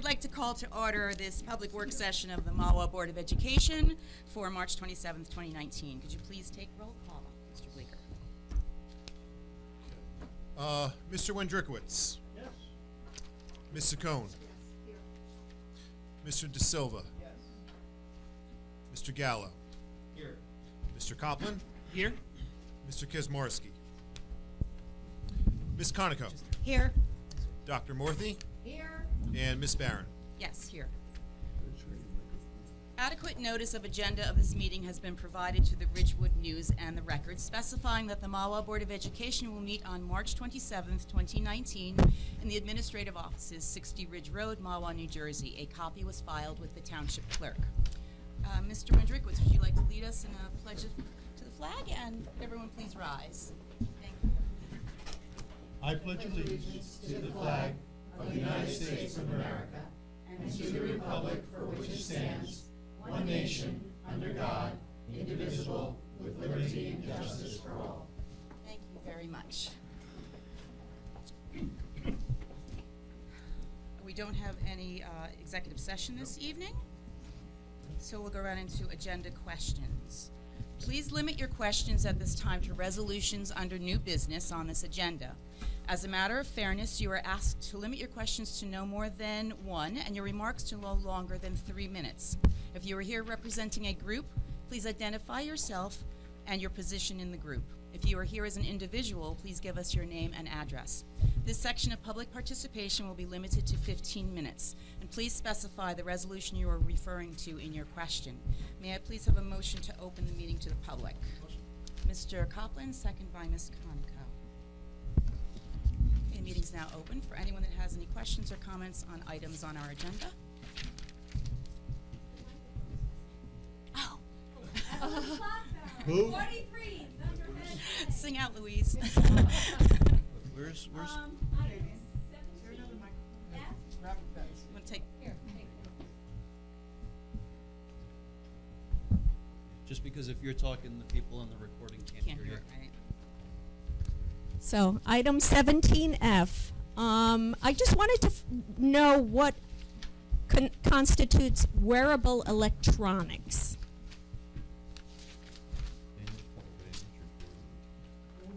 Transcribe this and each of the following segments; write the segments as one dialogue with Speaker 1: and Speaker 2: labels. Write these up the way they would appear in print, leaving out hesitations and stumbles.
Speaker 1: like to call to order this public work session of the Mahwah Board of Education for March 27th, 2019. Could you please take roll call, Mr. Bleeker?
Speaker 2: Mr. Wendrikowitz.
Speaker 3: Yes.
Speaker 2: Ms. Saccone.
Speaker 4: Yes,
Speaker 2: Mr. De Silva.
Speaker 3: Yes.
Speaker 2: Mr. Gallo.
Speaker 3: Here.
Speaker 2: Mr. Coplin.
Speaker 3: Here.
Speaker 2: Mr. Kazmarski. Ms. Conoco.
Speaker 1: Here.
Speaker 2: Dr. Morthy.
Speaker 4: here.
Speaker 2: And Ms. Barron.
Speaker 1: Yes, here. Adequate notice of agenda of this meeting has been provided to the Ridgewood News and the Record, specifying that the Mahwah Board of Education will meet on March 27th, 2019 in the administrative offices, 60 Ridge Road, Mahwah, New Jersey. A copy was filed with the Township Clerk. Mr. Wendrikowitz, would you like to lead us in a pledge to the flag? And everyone please rise. Thank you.
Speaker 3: I pledge allegiance to the flag of the United States of America and to the republic for which it stands, one nation, under God, indivisible, with liberty and justice for all.
Speaker 1: Thank you very much. We don't have any executive session this evening, so we'll go right into agenda questions. Please limit your questions at this time to resolutions under new business on this agenda. As a matter of fairness, you are asked to limit your questions to no more than one and your remarks to no longer than 3 minutes. If you are here representing a group, please identify yourself and your position in the group. If you are here as an individual, please give us your name and address. This section of public participation will be limited to 15 minutes, and please specify the resolution you are referring to in your question. May I please have a motion to open the meeting to the public? Mr. Coplin, second by Ms. Conoco. The meeting is now open for anyone that has any questions or comments on items on our agenda. Oh.
Speaker 3: Who?
Speaker 4: 43, Thunderhead.
Speaker 1: Sing out, Louise.
Speaker 3: Where's
Speaker 4: Item 17. F.
Speaker 1: Want to take?
Speaker 4: Here, take it.
Speaker 5: Just because if you're talking, the people on the recording can't
Speaker 1: Can't
Speaker 5: hear
Speaker 1: hear
Speaker 5: you.
Speaker 1: it, right?
Speaker 6: So, item 17F. I just wanted to know what constitutes wearable electronics.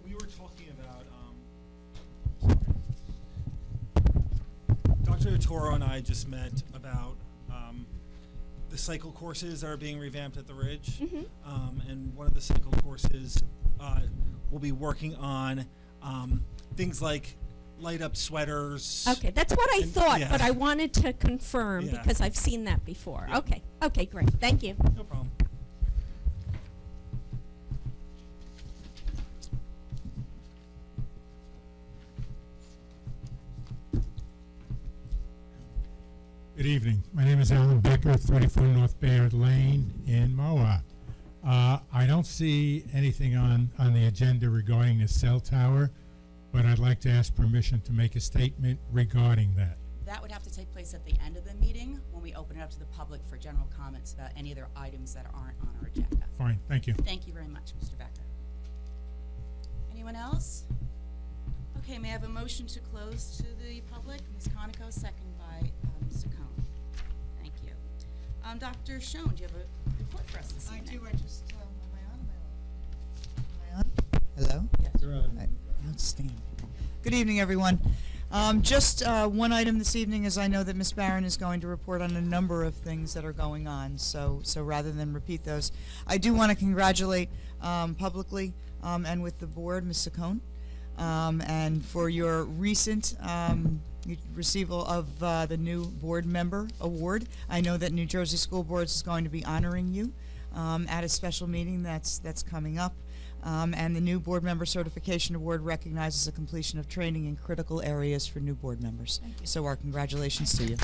Speaker 7: We were talking about, Dr. Toro and I just met about the cycle courses that are being revamped at the Ridge. And one of the cycle courses will be working on things like light up sweaters.
Speaker 6: Okay, that's what I thought,
Speaker 7: yeah.
Speaker 6: but I wanted to confirm
Speaker 7: Yeah.
Speaker 6: because I've seen that before.
Speaker 7: Yeah.
Speaker 6: Okay, great. Thank you.
Speaker 7: No problem.
Speaker 8: Good evening. My name is Alan Becker, 34 North Bayard Lane in Mahwah. I don't see anything on the agenda regarding the cell tower, but I'd like to ask permission to make a statement regarding that.
Speaker 1: That would have to take place at the end of the meeting when we open it up to the public for general comments about any other items that aren't on our agenda.
Speaker 8: Fine, thank you.
Speaker 1: Thank you very much, Mr. Becker. Anyone else? Okay, may I have a motion to close to the public? Ms. Conoco, second by Mr. Cohn. Thank you. Dr. Schoen, do you have a report for us this evening?
Speaker 9: I do. I just, am I on? Hello?
Speaker 1: Yes.
Speaker 7: You're on.
Speaker 9: Outstanding. Good evening, everyone. Just one item this evening is I know that Ms. Barron is going to report on a number of things that are going on, so rather than repeat those, I do want to congratulate publicly and with the board, Ms. Saccone, and for your recent receival of the new board member award. I know that New Jersey School Boards is going to be honoring you at a special meeting that's coming up. And the new board member certification award recognizes the completion of training in critical areas for new board members.
Speaker 1: Thank you.
Speaker 9: So our congratulations to you.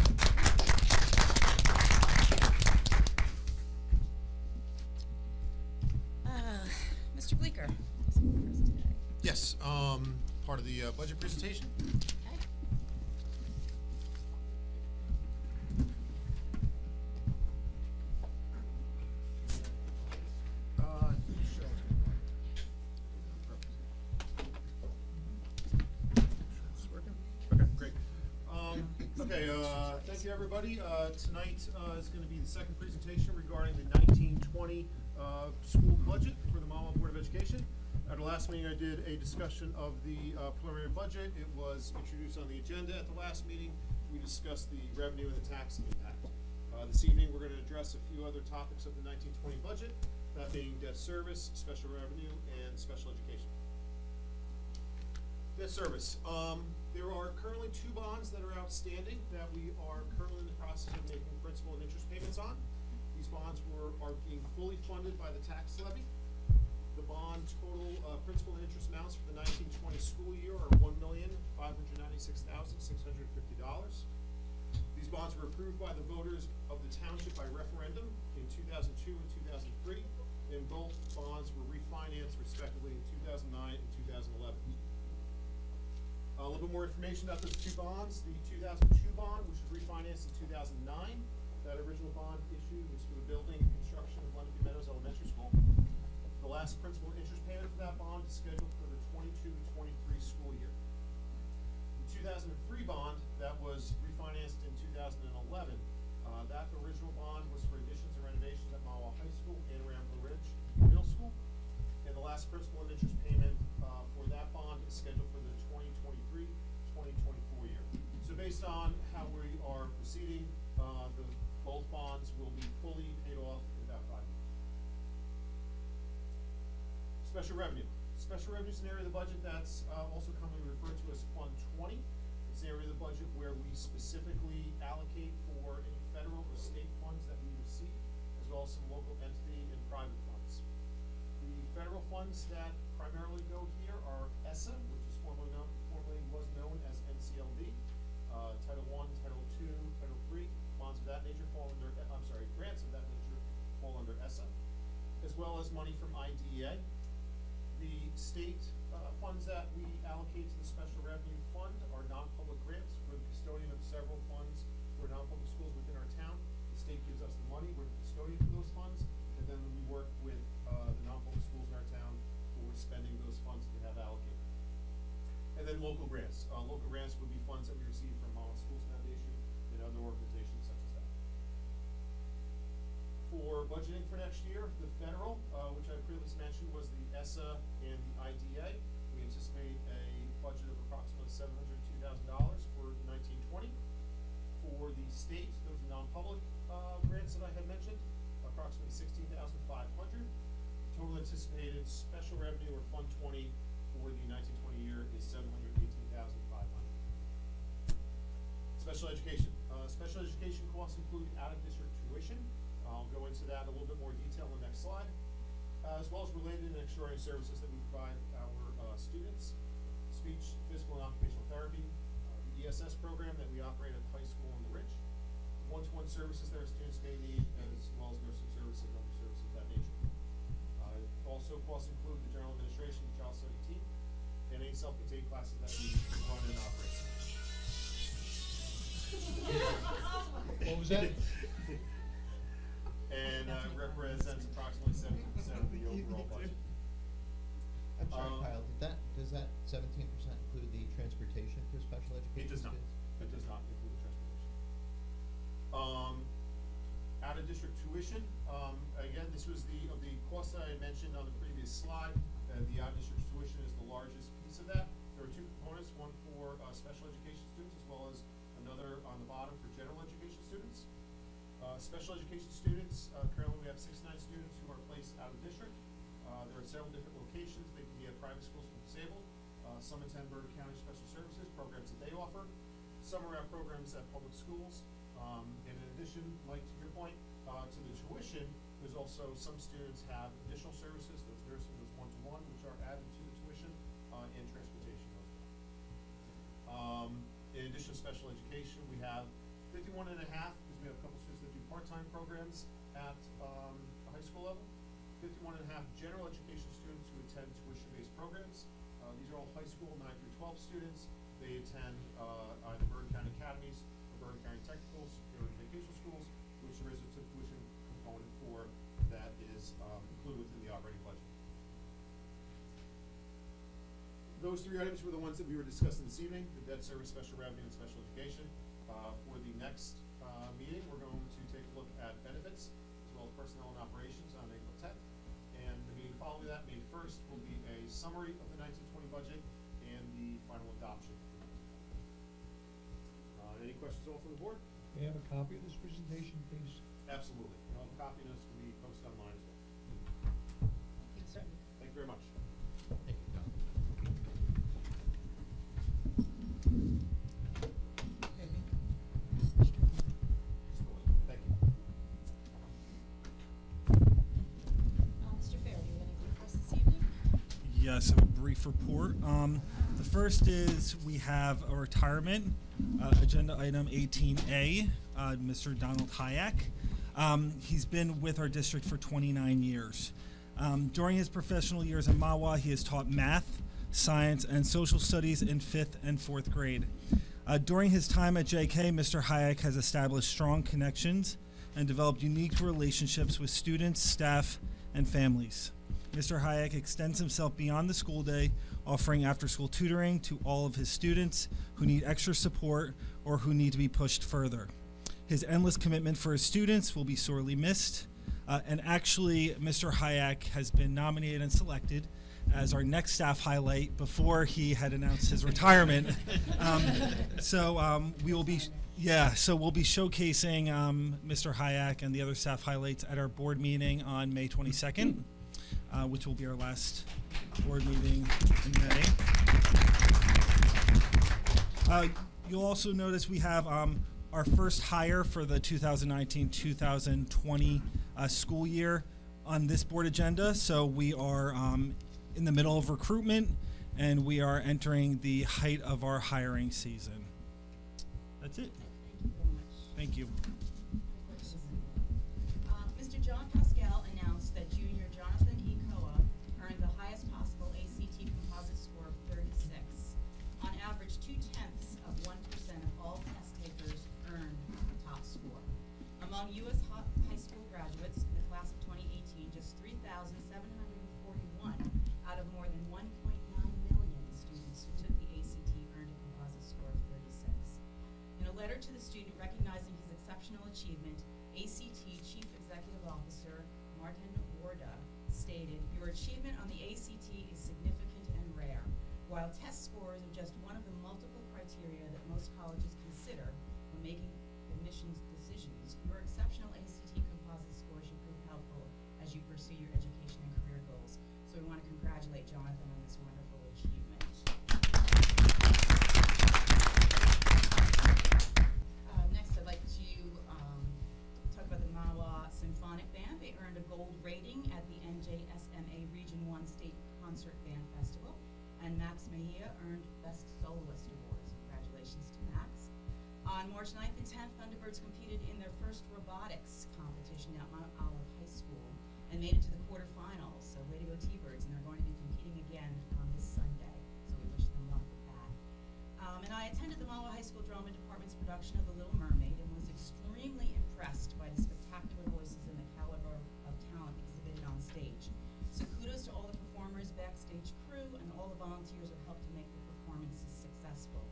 Speaker 1: Mr. Bleeker.
Speaker 2: Yes, part of the budget presentation.
Speaker 1: Okay.
Speaker 2: Okay, great. Okay, thank you, everybody. Tonight is going to be the second presentation regarding the 1920 school budget for the Mahwah Board of Education. At the last meeting, I did a discussion of the preliminary budget. It was introduced on the agenda at the last meeting. We discussed the revenue and the tax impact. This evening, we're going to address a few other topics of the 1920 budget, that being debt service, special revenue, and special education. Debt service. There are currently 2 bonds that are outstanding that we are currently in the process of making principal and interest payments on. These bonds are being fully funded by the tax levy. The bond total principal and interest amounts for the 1920 school year are $1,596,650. These bonds were approved by the voters of the township by referendum in 2002 and 2003, and both bonds were refinanced respectively in 2009 and 2011. A little bit more information about those 2 bonds. The 2002 bond, which was refinanced in 2009, that original bond issue was for the building and construction of Lenape Meadows Elementary School. The last principal and interest payment for that bond is scheduled for the 22-23 school year. The 2003 bond that was refinanced in 2011, that original bond was for additions and renovations at Mahwah High School and Ramble Ridge Middle School. And the last principal and interest payment for that bond is scheduled for the 2023-2024 year. So based on how we are proceeding, both bonds will be fully paid off in about 5 years. Special revenue. Special revenue is an area of the budget that's also commonly referred to as Fund 20. It's an area of the budget where we specifically allocate for any federal or state funds that we receive, as well as some local entity and private funds. The federal funds that primarily go here are ESSA, which is formerly was known as NCLD, Title I, Title II, Title III, bonds of that nature fall under, grants of that nature fall under ESSA, as well as money from IDEA. The state funds that we allocate to the Special Revenue Fund are non-public grants. We're the custodian of several funds for non-public schools within our town. The state gives us the money, we're the custodian for those funds, and then we work with the non-public schools in our town for spending those funds that we have allocated. And then local grants. Local grants would be funds that we receive from Mahwah Schools Foundation and other organizations such as that. For budgeting for next year, the federal, which I previously mentioned, was the ESSA and the IDA. We anticipate a budget of approximately $702,000 for 1920. For the state, those are non-public grants that I had mentioned, approximately $16,500. Total anticipated special revenue or Fund 20 for the 1920 year is $718,500. Special education. Special education costs include out-of-district tuition. I'll go into that in a little bit more detail on the next slide, as well as related and extraordinary services that we provide our students. Speech, physical, and occupational therapy, the ESS program that we operate at the high school in the Ridge, one-to-one services that our students may need, as well as nursing services and other services of that nature. Also, costs include the general administration, the child study team, and any self-contained classes that we run and operate.
Speaker 3: What was that?
Speaker 2: And represents approximately 70% of the overall budget.
Speaker 10: I'm sorry, Kyle, does that 17% include the transportation for special education?
Speaker 2: It does not. It does not include the transportation. Out-of-district tuition. Again, this was the cost that I had mentioned on the previous slide. The out-of-district tuition is the largest piece of that. There are 2 components, one for special education students, as well as another on the bottom for general education students. Special education students, currently we have 69 students who are placed out of district. There are several different locations. They can be at private schools for disabled. Some attend Bergen County Special Services, programs that they offer. Some are at programs at public schools. And in addition, Mike, to your point, to the tuition, there's also some students have additional services, those nursing, those one-to-one, which are added to the tuition, and transportation. In addition to special education, we have 51 and a half, because we have a couple students that do part-time programs at the high school level. 51 and a half general education students who attend tuition-based programs. These are all high school 9 through 12 students. They attend either Bergen County Academies or Bergen County Technicals or vacation schools, which there is a tuition component for that is included within the operating budget. Those 3 items were the ones that we were discussing this evening: the debt service, special revenue, and special education. next meeting, we're going to take a look at benefits as well as personnel and operations on April 10th. And the meeting following that, May 1st, will be a summary of the 1920 budget and the final adoption. Any questions at all from the board?
Speaker 3: May I have a copy of this presentation, please?
Speaker 2: Absolutely. And all the copy notes will be posted online as well.
Speaker 1: Thank you, sir.
Speaker 2: Thank you very much.
Speaker 10: Thank you, Don.
Speaker 2: Thank you.
Speaker 1: Mr. Fair, do you have anything for us this evening?
Speaker 7: Yes, a brief report. The first is we have a retirement, agenda item 18A, Mr. Donald Hayek. He's been with our district for 29 years. During his professional years at Mahwah, he has taught math, science, and social studies in 5th and 4th grade. During his time at JK, Mr. Hayek has established strong connections and developed unique relationships with students, staff, and families. Mr. Hayek extends himself beyond the school day, offering after-school tutoring to all of his students who need extra support or who need to be pushed further. His endless commitment for his students will be sorely missed. And actually, Mr. Hayek has been nominated and selected as our next staff highlight before he had announced his retirement. We will be, we'll be showcasing Mr. Hayek and the other staff highlights at our board meeting on May 22nd, which will be our last board meeting in May. You'll also notice we have our first hire for the 2019-2020 school year on this board agenda. So we are in the middle of recruitment, and we are entering the height of our hiring season. That's it.
Speaker 1: Thank you very much.
Speaker 7: Thank you.
Speaker 1: Mr. John Pascal announced that junior Jonathan E. Koa earned the highest possible ACT composite score of 36. On average, 0.2% of all test takers earned the top score. Among U.S. high school graduates in the class of 2018, just 3,741 out of more than 1.9 million students who took the ACT earned a composite score of 36. In a letter to the student recognizing his exceptional achievement, ACT Chief Executive Officer Martin Warda stated, "Your achievement on the ACT is significant and rare. While test scores are just one of the multiple criteria that most colleges consider when making admissions decisions, your exceptional ACT composite score should prove helpful as you pursue your education and career goals." So we want to congratulate Jonathan on this wonderful achievement. Next, I'd like to talk about the Mahwah Symphonic Band. They earned a gold rating at the NJSMA Region 1 State Concert Band Festival, and Max Mejia earned Best Soloist Awards. Congratulations to Max. On March 9th and 10th, Thunderbirds competed in their first robotics competition at Mount Olive High School and made it to the quarterfinals. So way to go T-Birds, and they're going to be competing again on this Sunday. So we wish them luck with that. And I attended the Mahwah High School Drama Department's production of The Little Mermaid and was extremely impressed by the spectacular voices and the caliber of talent exhibited on stage. So kudos to all the performers, backstage crew, and all the volunteers who helped to make the performances successful.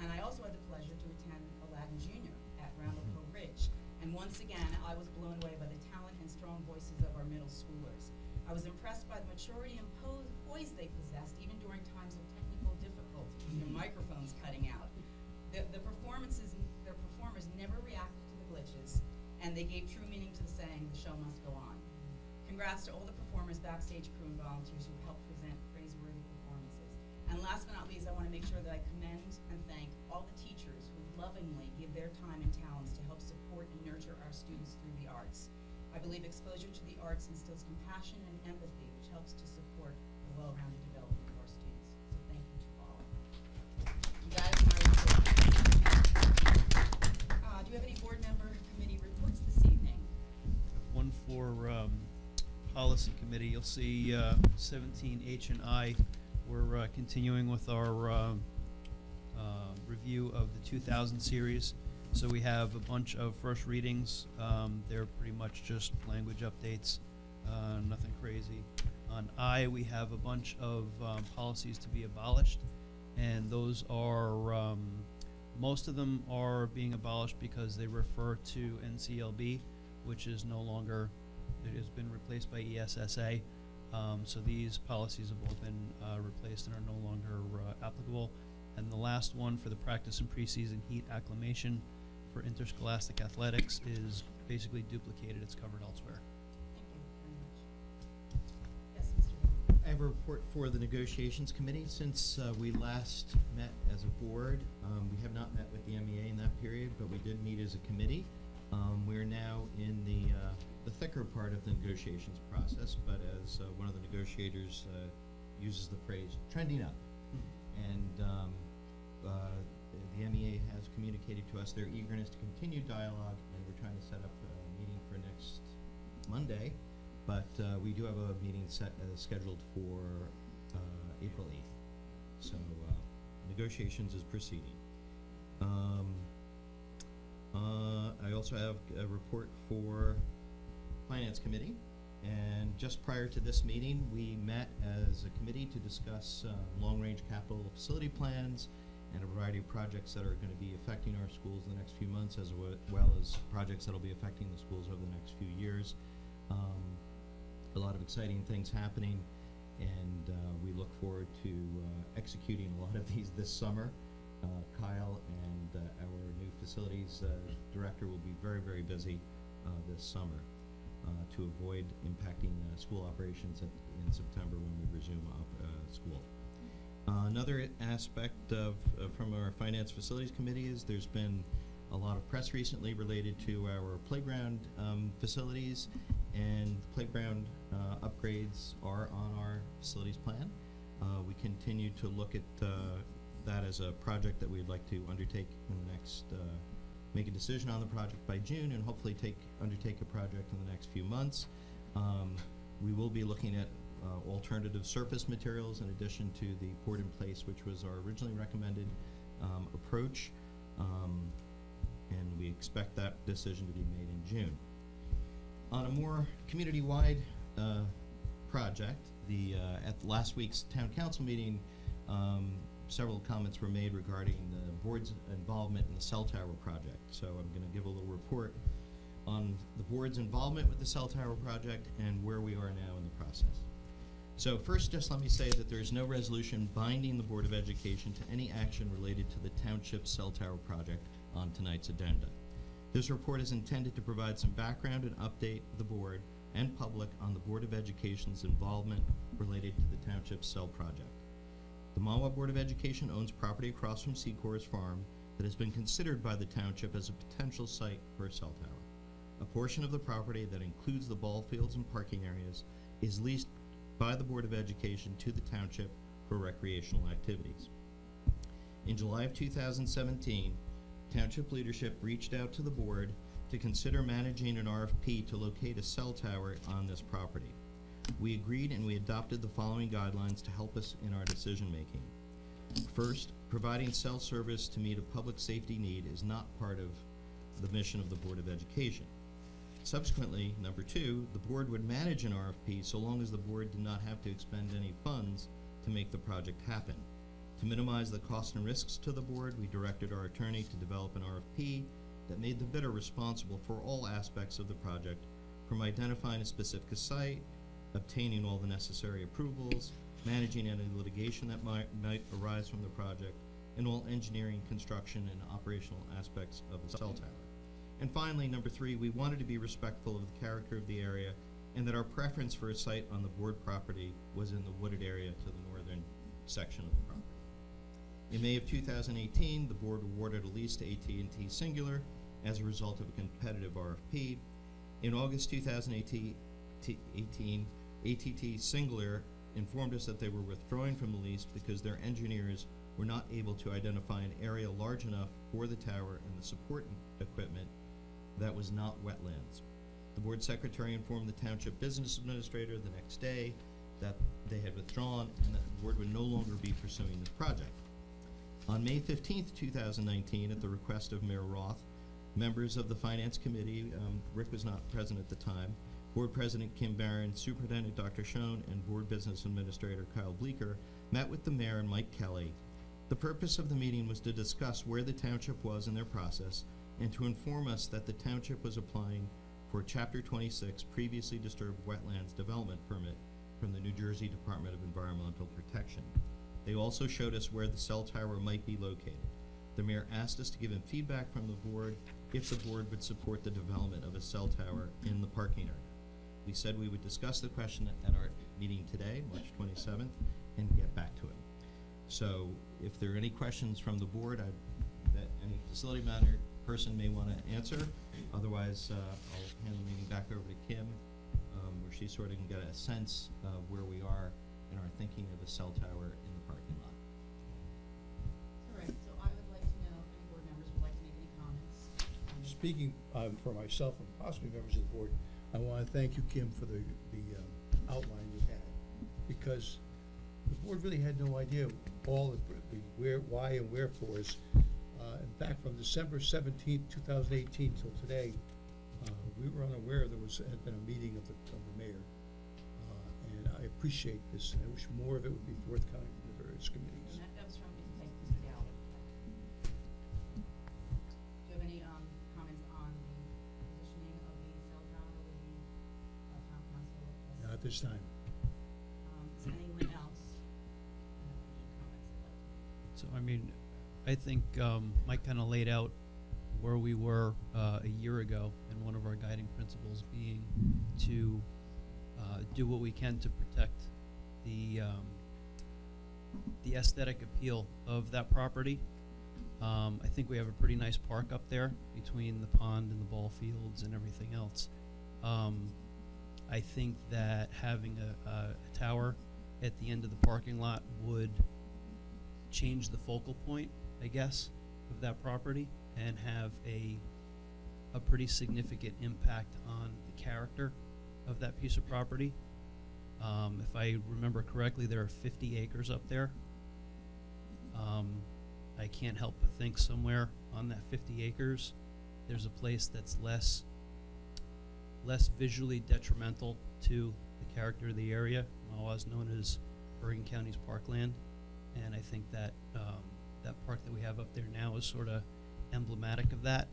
Speaker 1: And I also had the pleasure to attend Aladdin Jr. at Ramapo Ridge. And once again, I was blown away by the talent and strong voices of our middle schoolers. I was impressed by the maturity and poise they possessed, even during times of technical difficulty, their microphones cutting out. Their performers never reacted to the glitches, and they gave true meaning to the saying, "The show must go on." Congrats to all the performers, backstage crew, and volunteers who helped present praiseworthy performances. And last but not least, I want to make sure that I commend and thank all the teachers who lovingly give their time and talents to help support and nurture our students through the arts. I believe exposure to the arts instills compassion and empathy, which helps to support the well-rounded development of our students. So thank you to all. And that is my report. Do you have any board member committee reports this evening?
Speaker 5: One for policy committee. You'll see 17H and I. We're continuing with our review of the 2000 series. So we have a bunch of first readings. They're pretty much just language updates, nothing crazy. On I, we have a bunch of policies to be abolished, and those are Most of them are being abolished because they refer to NCLB, which is no longer, it has been replaced by ESSA. So these policies have all been replaced and are no longer applicable. And the last one for the practice and preseason heat acclimation for interscholastic athletics is basically duplicated. It's covered elsewhere.
Speaker 1: Thank you very much. Yes, Mr. Hill.
Speaker 10: I have a report for the negotiations committee. Since we last met as a board, we have not met with the MEA in that period, but we did meet as a committee. We're now in the thicker part of the negotiations process, but as one of the negotiators uses the phrase, trending up. And the MEA has communicated to us their eagerness to continue dialogue, and we're trying to set up a meeting for next Monday. But we do have a meeting scheduled for April 8th. So negotiations is proceeding. I also have a report for Finance Committee. And just prior to this meeting, we met as a committee to discuss long-range capital facility plans and a variety of projects that are going to be affecting our schools in the next few months, as well as projects that will be affecting the schools over the next few years. A lot of exciting things happening, and we look forward to executing a lot of these this summer. Kyle and our new facilities director will be very, very busy this summer to avoid impacting school operations in September when we resume school. Another aspect of from our Finance Facilities Committee is there's been a lot of press recently related to our playground facilities, and playground upgrades are on our facilities plan. We continue to look at that as a project that we'd like to undertake in the next, make a decision on the project by June, and hopefully undertake a project in the next few months. We will be looking at alternative surface materials in addition to the poured in place, which was our originally recommended approach, and we expect that decision to be made in June. On a more community-wide project, at last week's town council meeting, several comments were made regarding the board's involvement in the cell tower project. So I'm going to give a little report on the board's involvement with the cell tower project and where we are now in the process. So first, just let me say that there is no resolution binding the Board of Education to any action related to the Township cell tower project on tonight's agenda. This report is intended to provide some background and update the board and public on the Board of Education's involvement related to the Township cell project. The Mahwah Board of Education owns property across from Secor's farm that has been considered by the Township as a potential site for a cell tower. A portion of the property that includes the ball fields and parking areas is leased by the Board of Education to the Township for recreational activities. In July of 2017, Township leadership reached out to the board to consider managing an RFP to locate a cell tower on this property. We agreed, and we adopted the following guidelines to help us in our decision making. First, providing cell service to meet a public safety need is not part of the mission of the Board of Education. Subsequently, number two, the board would manage an RFP so long as the board did not have to expend any funds to make the project happen. To minimize the costs and risks to the board, we directed our attorney to develop an RFP that made the bidder responsible for all aspects of the project, from identifying a specific site, obtaining all the necessary approvals, managing any litigation that might arise from the project, and all engineering, construction, and operational aspects of the cell tower. And finally, number three, we wanted to be respectful of the character of the area, and that our preference for a site on the board property was in the wooded area to the northern section of the property. In May of 2018, the board awarded a lease to AT&T Singular as a result of a competitive RFP. In August 2018, AT&T Singular informed us that they were withdrawing from the lease because their engineers were not able to identify an area large enough for the tower and the support equipment that was not wetlands. The board secretary informed the township business administrator the next day that they had withdrawn and that the board would no longer be pursuing this project. On May 15th, 2019, at the request of Mayor Roth, members of the Finance Committee, Rick was not present at the time, Board President Kim Barron, Superintendent Dr. Schoen, and Board Business Administrator Kyle Bleeker met with the Mayor and Mike Kelly The purpose of the meeting was to discuss where the township was in their process and to inform us that the township was applying for Chapter 26 previously disturbed wetlands development permit from the New Jersey Department of Environmental Protection. They also showed us where the cell tower might be located. The mayor asked us to give him feedback from the board if the board would support the development of a cell tower in the parking area. We said we would discuss the question at our meeting today, March 27th, and get back to him. So if there are any questions from the board that any facility matter person may want to answer, otherwise I'll hand the meeting back over to Kim, where she sort of can get a sense of where we are in our thinking of a cell tower in the parking lot.
Speaker 1: All right, so I would like to know if any board members would like to make any comments.
Speaker 3: Speaking for myself and possibly members of the board, I want to thank you, Kim, for the outline you had, because the board really had no idea all the where, why, and wherefores. In fact, from December 17th, 2018 till today, we were unaware there had been a meeting of the mayor, and I appreciate this. I wish more of it would be forthcoming from the various committees.
Speaker 1: And that was from Mr. Dowd. Do you have any comments on the positioning of the cell tower with the town council?
Speaker 3: Not at this time.
Speaker 1: Does anyone else have any comments they'd like to make?
Speaker 5: So, I mean, I think Mike kind of laid out where we were a year ago, and one of our guiding principles being to do what we can to protect the aesthetic appeal of that property. I think we have a pretty nice park up there between the pond and the ball fields and everything else. I think that having a tower at the end of the parking lot would change the focal point, I guess, of that property and have a pretty significant impact on the character of that piece of property. If I remember correctly, there are 50 acres up there. I can't help but think somewhere on that 50 acres, there's a place that's less visually detrimental to the character of the area. Mahwah is known as Bergen County's parkland, and I think that that park that we have up there now is sort of emblematic of that.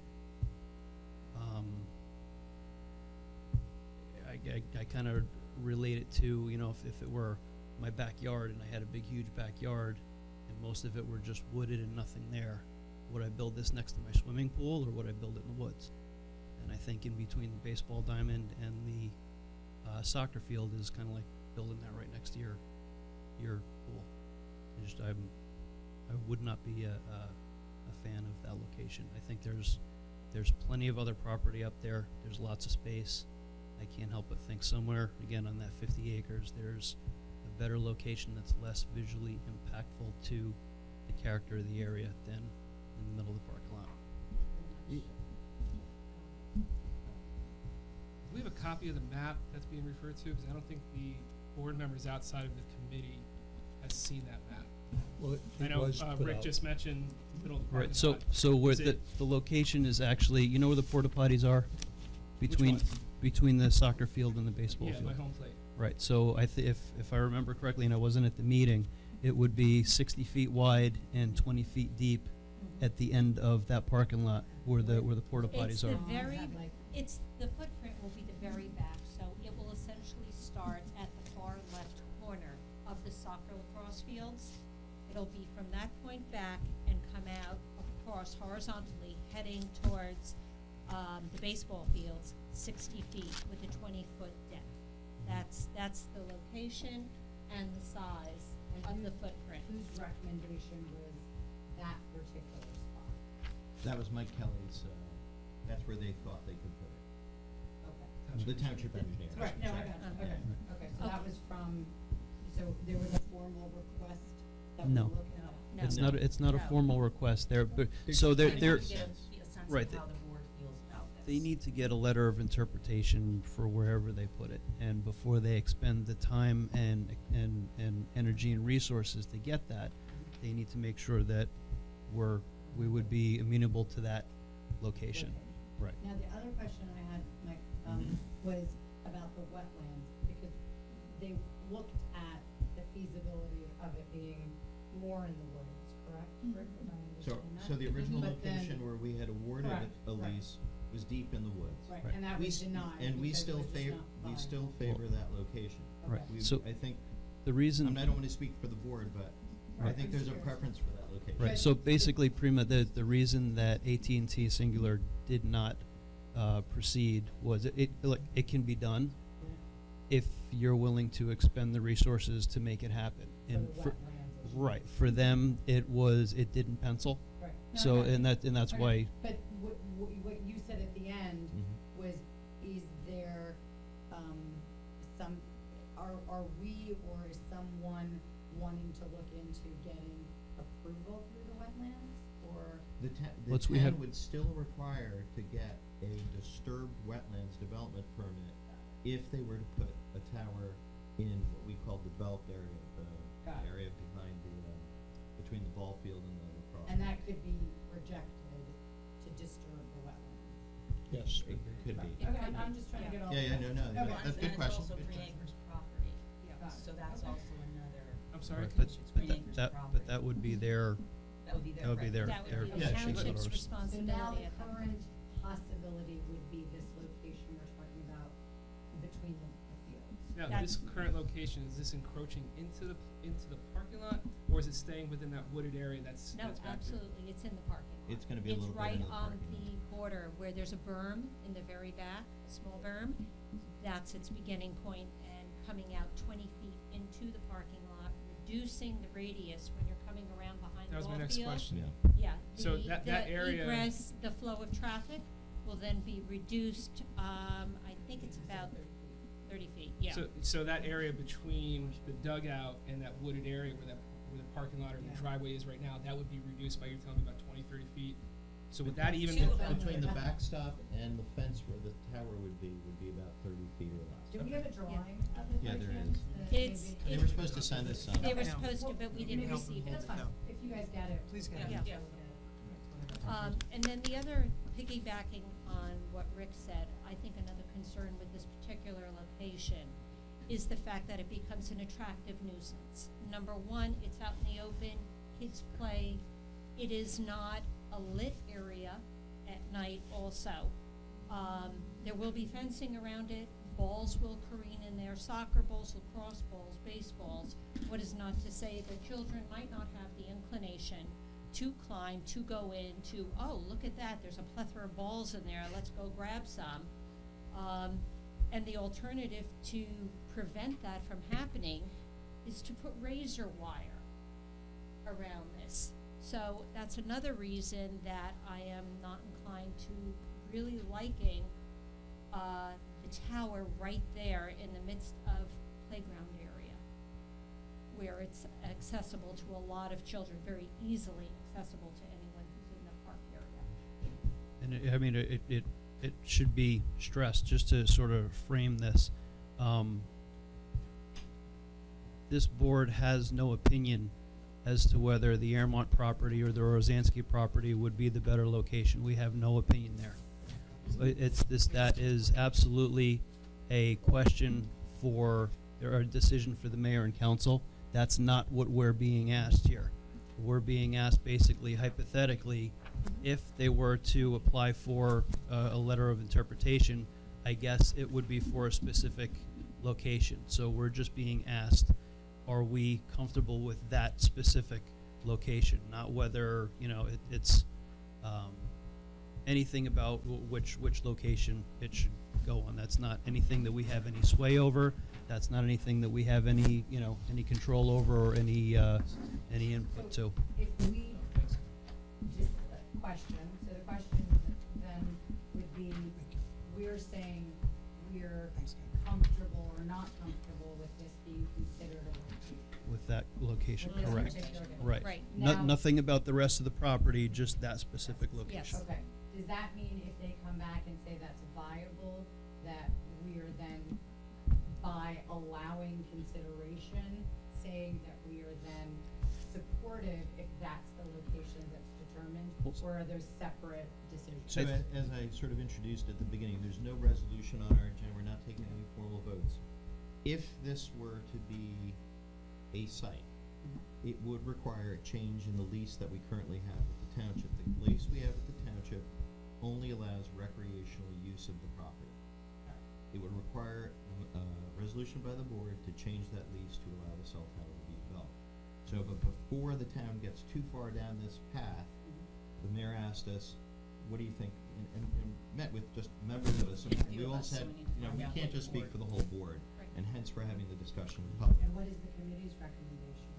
Speaker 5: I kind of relate it to, you know, if it were my backyard and I had a big, huge backyard and most of it were just wooded and nothing there, would I build this next to my swimming pool or would I build it in the woods? And I think in between the baseball diamond and the soccer field is kind of like building that right next to your pool. I would not be a fan of that location. I think there's plenty of other property up there. There's lots of space. I can't help but think somewhere, again, on that 50 acres, there's a better location that's less visually impactful to the character of the area than in the middle of the parking lot.
Speaker 11: Do we have a copy of the map that's being referred to? Because I don't think the board members outside of the committee has seen that map.
Speaker 3: Well,
Speaker 11: I know Rick just mentioned the middle of the parking
Speaker 5: Right,
Speaker 11: lot.
Speaker 5: so where
Speaker 11: Is
Speaker 5: the
Speaker 11: it-
Speaker 5: location is actually, you know where the porta potties are? Between
Speaker 11: ones?
Speaker 5: between the soccer field and the baseball
Speaker 11: Yeah,
Speaker 5: field.
Speaker 11: my home plate.
Speaker 5: Right, so if I remember correctly, and I wasn't at the meeting, it would be 60 feet wide and 20 feet deep at the end of that parking lot where the porta
Speaker 12: It's
Speaker 5: potties
Speaker 12: the
Speaker 5: are.
Speaker 12: very, the footprint will be the very back, so it will essentially start at the far left corner of the soccer lacrosse fields. It'll be from that point back and come out across horizontally, heading towards the baseball fields, 60 feet with a 20-foot depth. That's the location and the size of the footprint.
Speaker 13: Whose recommendation was that particular spot?
Speaker 10: That was Mike Kelly's, that's where they thought they could put it.
Speaker 13: Okay.
Speaker 10: The township engineer.
Speaker 13: Right, no, I got it, okay, okay, so that was from, so there was a formal request that we
Speaker 5: No.
Speaker 13: looked at?
Speaker 12: No.
Speaker 5: It's not a
Speaker 1: No.
Speaker 5: formal request. They're
Speaker 10: They're
Speaker 5: so they're
Speaker 10: just
Speaker 5: they're
Speaker 1: To get a sense
Speaker 5: right,
Speaker 1: of how the board feels about this.
Speaker 5: they need to get a letter of interpretation for wherever they put it, and before they expend the time and energy and resources to get that, they need to make sure that we would be amenable to that location.
Speaker 13: Okay.
Speaker 5: Right.
Speaker 13: Now, the other question I had, Mike, was about the wetlands, because they looked at the feasibility of it being more in the woods, correct, Rick, if I
Speaker 10: So,
Speaker 13: understand that?
Speaker 10: so the original
Speaker 13: But then-
Speaker 10: location where we had awarded
Speaker 13: Correct,
Speaker 10: a
Speaker 13: right.
Speaker 10: lease was deep in the woods.
Speaker 13: Right,
Speaker 5: Right.
Speaker 13: and that
Speaker 10: We
Speaker 13: was
Speaker 10: s-
Speaker 13: denied.
Speaker 10: And we
Speaker 13: because it
Speaker 10: still
Speaker 13: was just
Speaker 10: favor,
Speaker 13: not
Speaker 10: we still
Speaker 13: viable.
Speaker 10: favor that location.
Speaker 5: Right.
Speaker 13: Okay.
Speaker 10: We,
Speaker 5: So
Speaker 10: I think,
Speaker 5: the reason.
Speaker 10: I don't wanna speak for the board, but I
Speaker 13: Right.
Speaker 10: think there's a
Speaker 13: Sure.
Speaker 10: preference for that location.
Speaker 5: Right, so basically, Prima, the reason that AT&T Singular did not proceed was it can be done if you're willing to expend the resources to make it happen.
Speaker 13: For
Speaker 5: And
Speaker 13: the
Speaker 5: for,
Speaker 13: wetlands issue.
Speaker 5: right, for them, it didn't pencil.
Speaker 13: Right. No,
Speaker 5: So,
Speaker 13: I got
Speaker 5: and that's
Speaker 13: Okay.
Speaker 5: why,
Speaker 13: But what you said at the end
Speaker 10: Mhm.
Speaker 13: was, is there, some, are we or is someone wanting to look into getting approval through the wetlands, or?
Speaker 10: The
Speaker 5: Let's- we
Speaker 10: town
Speaker 5: have-
Speaker 10: would still require to get a disturbed wetlands development permit if they were to put a tower in what we call the developed area,
Speaker 13: Got
Speaker 10: the
Speaker 13: it.
Speaker 10: area behind between the ball field and the lacrosse.
Speaker 13: And that could be rejected to disturb the wetlands?
Speaker 10: Yes, it could be.
Speaker 13: Okay, I'm just trying to get all.
Speaker 10: Yeah, no,
Speaker 13: Okay.
Speaker 10: that's a good question.
Speaker 14: And it's also
Speaker 10: Good
Speaker 14: Green
Speaker 10: question.
Speaker 14: Acres property,
Speaker 13: Got it.
Speaker 14: so that's
Speaker 13: Okay.
Speaker 14: also another.
Speaker 11: I'm sorry?
Speaker 5: right, but,
Speaker 14: It's
Speaker 5: but
Speaker 14: Green
Speaker 5: that,
Speaker 14: Acres
Speaker 5: that,
Speaker 14: property.
Speaker 5: but that would be their,
Speaker 14: That would be their.
Speaker 5: that would be their,
Speaker 12: That would
Speaker 5: their.
Speaker 12: be the
Speaker 10: Yeah,
Speaker 5: issue,
Speaker 10: sure.
Speaker 12: township's
Speaker 5: sort of.
Speaker 13: So now
Speaker 12: responsibility
Speaker 13: the
Speaker 12: at that point.
Speaker 13: current possibility would be this location we're talking about between the fields?
Speaker 11: Now,
Speaker 12: That's-
Speaker 11: this current location, is this encroaching into the parking lot, or is it staying within that wooded area that's
Speaker 12: No,
Speaker 11: back there?
Speaker 12: absolutely, it's in the parking lot.
Speaker 10: It's gonna be a little bit into the
Speaker 12: It's right on
Speaker 10: parking lot.
Speaker 12: the border where there's a berm in the very back, a small berm. That's its beginning point, and coming out 20 feet into the parking lot, reducing the radius when you're coming around behind
Speaker 11: That
Speaker 12: the
Speaker 11: was my
Speaker 12: ball
Speaker 11: next
Speaker 12: field.
Speaker 11: question.
Speaker 10: Yeah.
Speaker 12: Yeah.
Speaker 11: So
Speaker 12: the-
Speaker 11: that area-
Speaker 12: The egress, the flow of traffic will then be reduced, I think it's about 30 feet, yeah.
Speaker 11: So that area between the dugout and that wooded area where the parking lot or the
Speaker 13: Yeah.
Speaker 11: driveway is right now, that would be reduced by, you're telling me, about 20, 30 feet? So would that even?
Speaker 14: Two of them.
Speaker 10: Between the backstop and the fence where the tower would be about 30 feet or less.
Speaker 13: Do we have a drawing of it
Speaker 10: Yeah,
Speaker 13: by
Speaker 10: there
Speaker 13: chance?
Speaker 10: is.
Speaker 12: It's-
Speaker 10: They were supposed to send us some.
Speaker 12: They were
Speaker 9: Okay.
Speaker 12: supposed to, but we didn't receive it.
Speaker 13: That's fine, if you guys get it.
Speaker 9: Please get
Speaker 14: Yeah,
Speaker 9: it.
Speaker 14: yeah.
Speaker 12: And then the other, piggybacking on what Rick said, I think another concern with this particular location is the fact that it becomes an attractive nuisance. Number one, it's out in the open, kids play. It is not a lit area at night also. There will be fencing around it, balls will careen in there, soccer balls, lacrosse balls, baseballs. What is not to say that children might not have the inclination to climb, to go in, to, oh, look at that, there's a plethora of balls in there, let's go grab some. And the alternative to prevent that from happening is to put razor wire around this. So that's another reason that I am not inclined to really liking the tower right there in the midst of playground area, where it's accessible to a lot of children, very easily accessible to anyone who's in the park area.
Speaker 5: And I mean, it should be stressed, just to sort of frame this. This board has no opinion as to whether the Airmont property or the Rosansky property would be the better location. We have no opinion there. That is absolutely a question or a decision for the mayor and council. That's not what we're being asked here. We're being asked basically hypothetically, if they were to apply for a letter of interpretation, I guess it would be for a specific location. So we're just being asked, are we comfortable with that specific location? Not whether, it's anything about which location it should go on. That's not anything that we have any sway over. That's not anything that we have any control over or any input to.
Speaker 13: If we, just a question, so the question then would be, we're saying we're comfortable or not comfortable with this being considered a location.
Speaker 5: With that location,
Speaker 13: With this
Speaker 5: correct.
Speaker 13: particular location.
Speaker 5: Right.
Speaker 12: Right.
Speaker 13: Now-
Speaker 5: Nothing about the rest of the property, just that specific location.
Speaker 13: Okay, does that mean if they come back and say that's viable, that we are then, by allowing consideration, saying that we are then supportive if that's the location that's determined, or are there separate decisions?
Speaker 10: So as I sort of introduced at the beginning, there's no resolution on our agenda, we're not taking any formal votes. If this were to be a site it would require a change in the lease that we currently have with the township. The lease we have with the township only allows recreational use of the property. It would require a resolution by the board to change that lease to allow the cell tower to be developed. So, but before the town gets too far down this path, the mayor asked us, what do you think? And met with just members of us, and we all said, you know, we can't just speak for the whole board, and hence we're having the discussion in public.
Speaker 13: And what is the committee's recommendation?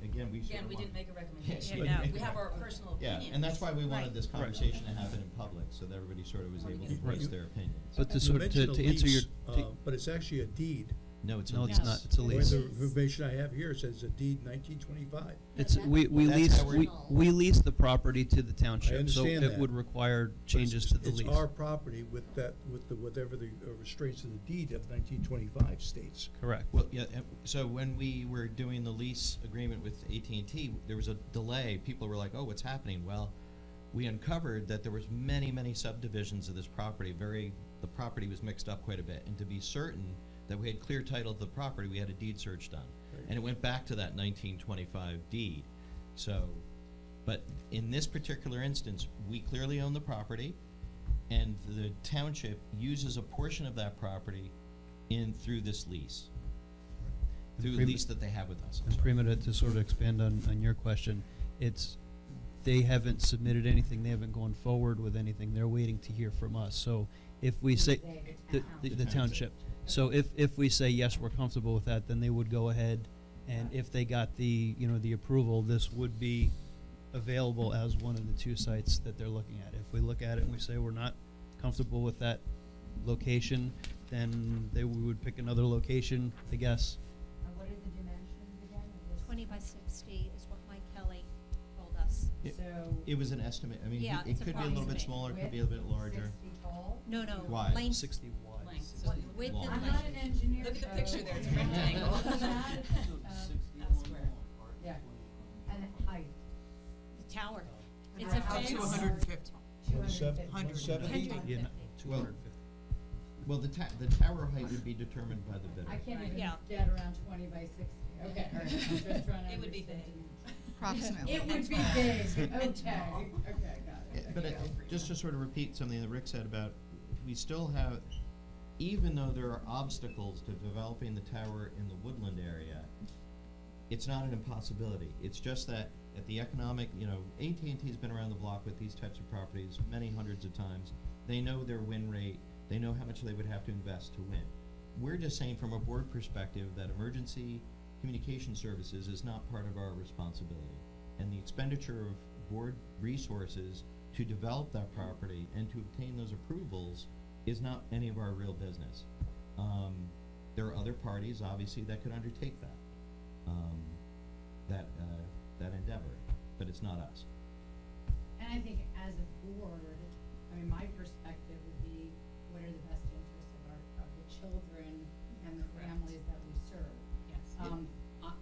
Speaker 10: Again, we
Speaker 1: Again, we didn't make a recommendation.
Speaker 10: Yeah,
Speaker 1: We have our personal opinions.
Speaker 10: Yeah, and that's why we wanted this
Speaker 5: Right.
Speaker 10: conversation to happen in public, so that everybody sort of was able to voice their opinions.
Speaker 5: But to
Speaker 3: You
Speaker 5: sort
Speaker 3: mentioned
Speaker 5: to
Speaker 3: a
Speaker 5: answer your
Speaker 3: lease, but it's actually a deed.
Speaker 10: No, it's
Speaker 5: no,
Speaker 10: a
Speaker 5: it's
Speaker 10: lease.
Speaker 5: not. It's a
Speaker 3: Where
Speaker 5: lease.
Speaker 3: the information I have here says a deed 1925.
Speaker 5: It's we
Speaker 10: That's
Speaker 5: lease
Speaker 10: how we're-
Speaker 5: we lease the property to the township, so
Speaker 3: understand
Speaker 5: it
Speaker 3: that.
Speaker 5: would require
Speaker 3: But
Speaker 5: changes to the
Speaker 3: it's
Speaker 5: lease.
Speaker 3: our property with that, with the, whatever the restraints of the deed of 1925 states.
Speaker 5: Correct.
Speaker 10: Well, yeah, so when we were doing the lease agreement with AT&T, there was a delay. People were like, oh, what's happening? Well, we uncovered that there was many subdivisions of this property. The property was mixed up quite a bit. And to be certain that we had clear title of the property, we had a deed search done.
Speaker 3: Right.
Speaker 10: And it went back to that 1925 deed. So, but in this particular instance, we clearly own the property, and the township uses a portion of that property through this lease. Through the lease that they have with us. I'm
Speaker 5: And
Speaker 10: sorry.
Speaker 5: Prima, to sort of expand on your question, they haven't submitted anything, they haven't gone forward with anything, they're waiting to hear from us. So if we say, the township, so if we say, yes, we're comfortable with that, then they would go ahead, and if they got the approval, this would be available as one of the two sites that they're looking at. If we look at it and we say we're not comfortable with that location, then we would pick another location, I guess.
Speaker 13: And what are the dimensions again of this?
Speaker 12: 20 by 60 is what Mike Kelly told us.
Speaker 10: It-
Speaker 13: So.
Speaker 10: It was an estimate. I mean,
Speaker 12: Yeah,
Speaker 10: it
Speaker 12: it's
Speaker 10: could be a little bit
Speaker 12: approximate.
Speaker 10: smaller, it could be a bit larger.
Speaker 13: 60 tall?
Speaker 12: No,
Speaker 10: Wide.
Speaker 12: length,
Speaker 5: 60 wide.
Speaker 1: Length.
Speaker 12: what- width
Speaker 10: Long.
Speaker 12: and
Speaker 13: I'm
Speaker 12: length.
Speaker 13: not an engineer,
Speaker 1: Look at the
Speaker 13: so-
Speaker 1: picture there, it's a rectangle. That's square.
Speaker 13: Yeah, and height.
Speaker 12: The tower.
Speaker 13: And
Speaker 12: It's a
Speaker 13: how
Speaker 12: fence.
Speaker 13: to
Speaker 1: 150.
Speaker 3: 170?
Speaker 13: 150.
Speaker 3: 170?
Speaker 5: Yeah, no,
Speaker 12: 150.
Speaker 5: 250.
Speaker 10: Well, the tower height would be determined by the bidder.
Speaker 13: I can't even
Speaker 12: Yeah.
Speaker 13: get around 20 by 60. Okay, all right, I'm just trying to
Speaker 1: It would be
Speaker 13: understand
Speaker 1: big.
Speaker 13: dimensions.
Speaker 9: Approximately.
Speaker 13: It would be big, okay, okay, got
Speaker 10: Yeah,
Speaker 13: it.
Speaker 10: but just to sort of repeat something that Rick said about, we still have, even though there are obstacles to developing the tower in the woodland area, it's not an impossibility. It's just that at the economic, AT&T's been around the block with these types of properties many hundreds of times. They know their win rate. They know how much they would have to invest to win. We're just saying from a board perspective that emergency communication services is not part of our responsibility. And the expenditure of board resources to develop that property and to obtain those approvals is not any of our real business. There are other parties, obviously, that could undertake that, that endeavor, but it's not us.
Speaker 13: And I think as a board, I mean, my perspective would be, what are the best interests of the children and the
Speaker 1: Correct.
Speaker 13: families that we serve?
Speaker 1: Yes.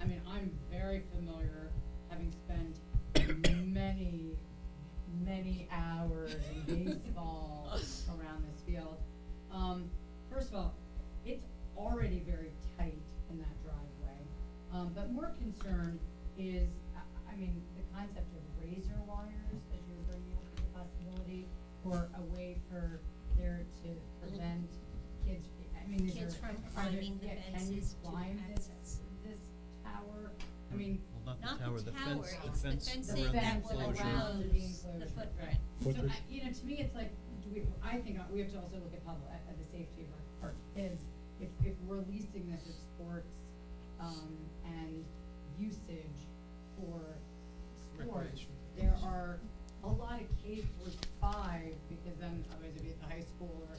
Speaker 13: I mean, I'm very familiar, having spent many hours in baseball around this field. First of all, it's already very tight in that driveway. But more concern is, I mean, the concept of razor wires that you were bringing up as a possibility, or a way for there to prevent kids, I mean, is there?
Speaker 12: Kids from
Speaker 13: are there-
Speaker 12: climbing the
Speaker 13: yeah,
Speaker 12: fences
Speaker 13: Can you
Speaker 12: to
Speaker 13: climb
Speaker 12: access.
Speaker 13: this tower? I mean,
Speaker 5: Well,
Speaker 12: Not
Speaker 5: the tower,
Speaker 12: the
Speaker 5: the
Speaker 12: tower,
Speaker 5: fence,
Speaker 12: it's the fencing
Speaker 13: The
Speaker 12: that
Speaker 13: fence
Speaker 12: will
Speaker 13: around
Speaker 12: enclose
Speaker 13: the
Speaker 12: the
Speaker 13: enclosure.
Speaker 12: footprint.
Speaker 13: so,
Speaker 3: What was-
Speaker 13: to me, it's like, I think we have to also look at at the safety of our kids. If we're leasing this as sports, and usage for sports,
Speaker 11: Recreation.
Speaker 13: there are a lot of K through 5, because then otherwise it'd be at the high school or,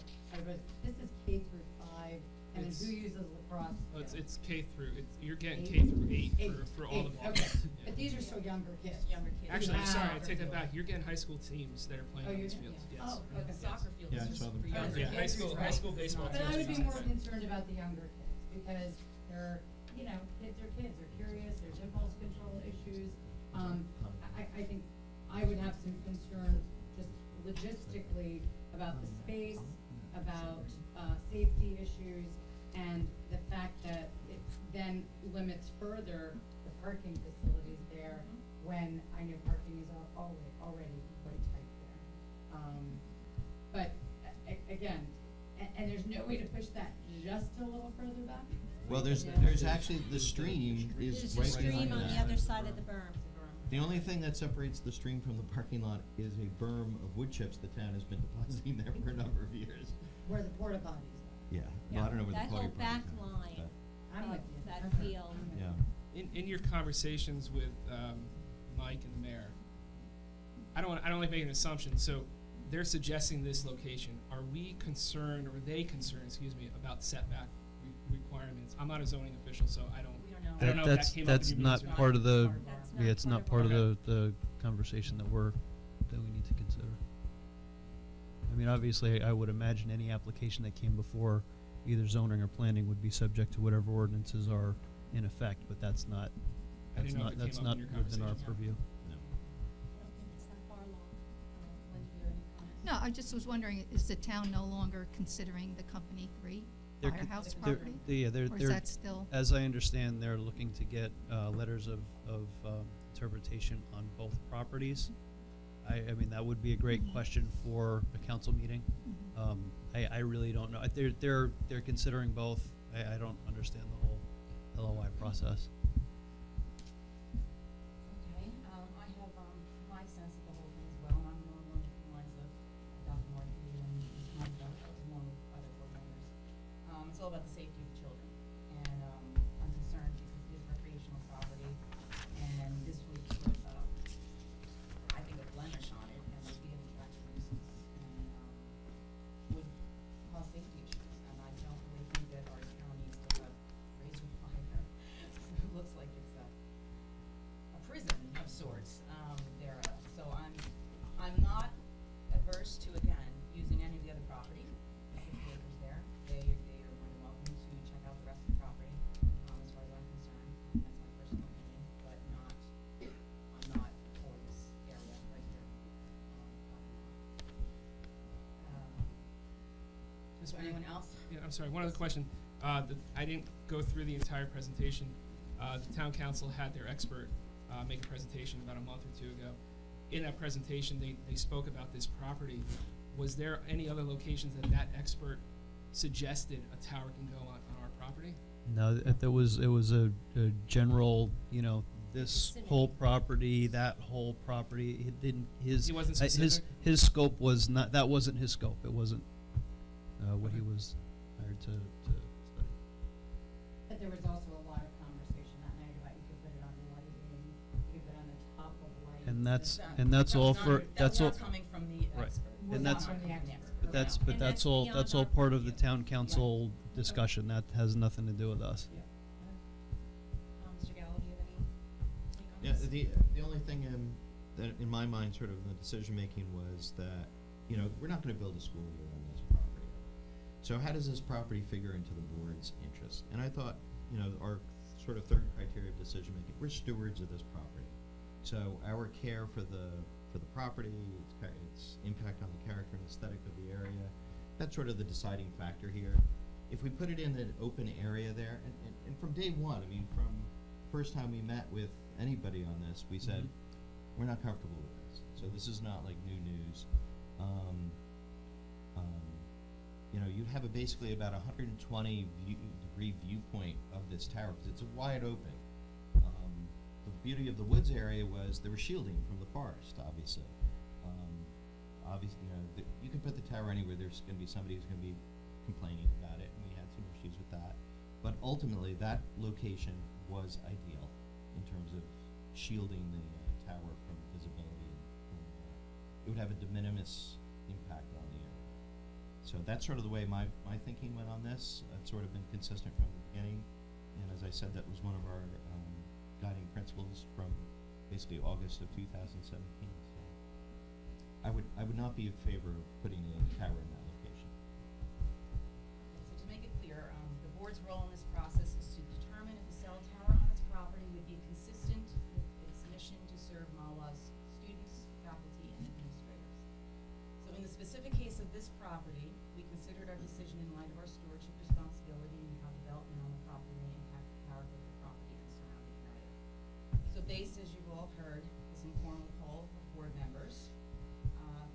Speaker 13: this is K through 5, and then
Speaker 11: It's-
Speaker 13: who uses lacrosse?
Speaker 11: Oh,
Speaker 13: field?
Speaker 11: it's K through, you're getting
Speaker 13: Eight?
Speaker 11: K through 8 for all the
Speaker 13: Eight,
Speaker 11: balls.
Speaker 13: okay,
Speaker 11: Yeah.
Speaker 13: but these are still younger kids.
Speaker 1: Younger kids.
Speaker 11: Actually,
Speaker 13: Wow.
Speaker 11: sorry, I take that back. You're getting high school teams that are playing
Speaker 13: Oh,
Speaker 11: on
Speaker 13: you're
Speaker 11: these
Speaker 13: getting-
Speaker 11: fields,
Speaker 13: yeah.
Speaker 11: yes.
Speaker 13: Oh, okay.
Speaker 1: Soccer field
Speaker 10: Yeah, I
Speaker 1: is
Speaker 10: saw
Speaker 1: just
Speaker 10: them.
Speaker 1: for younger
Speaker 11: Yeah,
Speaker 1: kids.
Speaker 11: high school baseball
Speaker 13: But
Speaker 11: teams.
Speaker 13: I would be
Speaker 11: are
Speaker 13: more
Speaker 11: like-
Speaker 13: concerned about the younger kids, because they're, kids are kids, they're curious, there's impulse control issues. I think I would have some concern just logistically about the space, about, safety issues, And the fact that it then limits further the parking facilities there when I know parking is already quite tight there. But again, and there's no way to push that just a little further back?
Speaker 10: Well, there's actually, the stream is
Speaker 12: There's a
Speaker 10: right
Speaker 12: stream
Speaker 10: behind
Speaker 12: on the
Speaker 10: that.
Speaker 12: other side of the berm.
Speaker 10: The only thing that separates the stream from the parking lot is a berm of wood chips the town has been depositing there for a number of years.
Speaker 13: Where the porta potties are.
Speaker 10: Yeah, well, I don't know where the
Speaker 12: That
Speaker 10: party
Speaker 12: whole back
Speaker 10: parties are,
Speaker 12: line
Speaker 10: but-
Speaker 13: I'm with
Speaker 12: of
Speaker 13: you.
Speaker 12: that
Speaker 13: Okay.
Speaker 12: field.
Speaker 10: Yeah.
Speaker 11: In your conversations with Mike and the mayor, I don't like making an assumption. So they're suggesting this location. Are we concerned, or are they concerned, excuse me, about setback requirements? I'm not a zoning official, so I don't.
Speaker 1: We don't know.
Speaker 11: I don't know if that came up in
Speaker 5: That's
Speaker 11: your
Speaker 5: not
Speaker 11: meetings or
Speaker 5: part of the,
Speaker 12: That's
Speaker 5: yeah, it's not part of
Speaker 11: our-
Speaker 5: the conversation that we need to consider. I mean, obviously, I would imagine any application that came before either zoning or planning would be subject to whatever ordinances are in effect, but that's not,
Speaker 11: I didn't know if it
Speaker 5: that's
Speaker 11: came up
Speaker 5: not
Speaker 11: in your
Speaker 5: within our
Speaker 11: conversation.
Speaker 5: purview.
Speaker 12: I don't think it's that far along. Wendy, do you have any comments?
Speaker 14: No, I just was wondering, is the town no longer considering the Company 3
Speaker 5: They're con-
Speaker 14: firehouse
Speaker 5: they're-
Speaker 14: property?
Speaker 5: Yeah, they're,
Speaker 14: Or is that still?
Speaker 5: as I understand, they're looking to get letters of interpretation on both properties. I mean, that would be a great question for a council meeting. I really don't know. They're considering both. I don't understand the whole LOI process.
Speaker 1: Okay, I have my sense of the whole thing as well, and I'm along the lines of Dr. Markey and Ms. Monica, along with other co-owners. It's all about the safety of the children, and I'm concerned because it is recreational property, and this would put, I think, a blemish on it, and would be an attractive nuisance, and would cause safety issues, and I don't really think that our town needs to have razor wire. It looks like it's a prison of sorts there. So I'm not averse to, again, using any of the other property. There's 50 acres there. They are more than welcome to check out the rest of the property, as far as I'm concerned. That's my personal opinion, but I'm not for this area right here. Is there anyone else?
Speaker 11: Yeah, I'm sorry, one other question. I didn't go through the entire presentation. The town council had their expert make a presentation about a month or two ago. In that presentation, they spoke about this property. Was there any other locations that expert suggested a tower can go on our property?
Speaker 5: No, it was a general, this
Speaker 12: Vicinity.
Speaker 5: whole property, that whole property. It didn't,
Speaker 11: He wasn't specific?
Speaker 5: his scope was not, that wasn't his scope. It wasn't what he was hired to study.
Speaker 13: But there was also a lot of conversation that night about you could put it on the lighting, you could put it on the top of lights.
Speaker 5: And that's,
Speaker 1: That-
Speaker 5: and that's all
Speaker 1: not-
Speaker 5: for, that's all,
Speaker 1: That's not coming from the
Speaker 5: right.
Speaker 1: expert.
Speaker 5: And
Speaker 13: Was
Speaker 5: that's,
Speaker 13: not from the expert.
Speaker 5: but that's,
Speaker 12: And
Speaker 5: but that's
Speaker 12: that's
Speaker 5: all,
Speaker 12: beyond
Speaker 5: that's all
Speaker 12: our
Speaker 5: part of the
Speaker 12: purview.
Speaker 5: town council discussion. That has nothing to do with us.
Speaker 1: Mr. Gallo, do you have any take on
Speaker 10: Yeah,
Speaker 1: this?
Speaker 10: the only thing that in my mind, sort of the decision making was that, we're not going to build a school here on this property. So how does this property figure into the board's interest? And I thought, our sort of third criteria of decision making, we're stewards of this property. So our care for the property, its impact on the character and aesthetic of the area, that's sort of the deciding factor here. If we put it in an open area there, and from day one, I mean, from first time we met with anybody on this, we said, we're not comfortable with this. So this is not like new news. You'd have basically about 120 degree viewpoint of this tower because it's a wide open. The beauty of the woods area was there was shielding from the forest, obviously. Obviously, you can put the tower anywhere. There's going to be somebody who's going to be complaining about it, and we had some issues with that. But ultimately, that location was ideal in terms of shielding the tower from visibility. It would have a de minimis impact on the area. So that's sort of the way my thinking went on this. It's sort of been consistent from the beginning. And as I said, that was one of our guiding principles from basically August of 2017. So I would not be in favor of putting a tower in that location.
Speaker 1: Okay, so to make it clear, the board's role in this process is to determine if the cell tower on its property would be consistent with its mission to serve Mahwah's students, faculty, and administrators. So in the specific case of this property, we considered our decision in light of our stewardship responsibility and how
Speaker 13: development on the property may impact the character of the property and surrounding area.
Speaker 1: So based, as you've all heard, this informal poll of board members,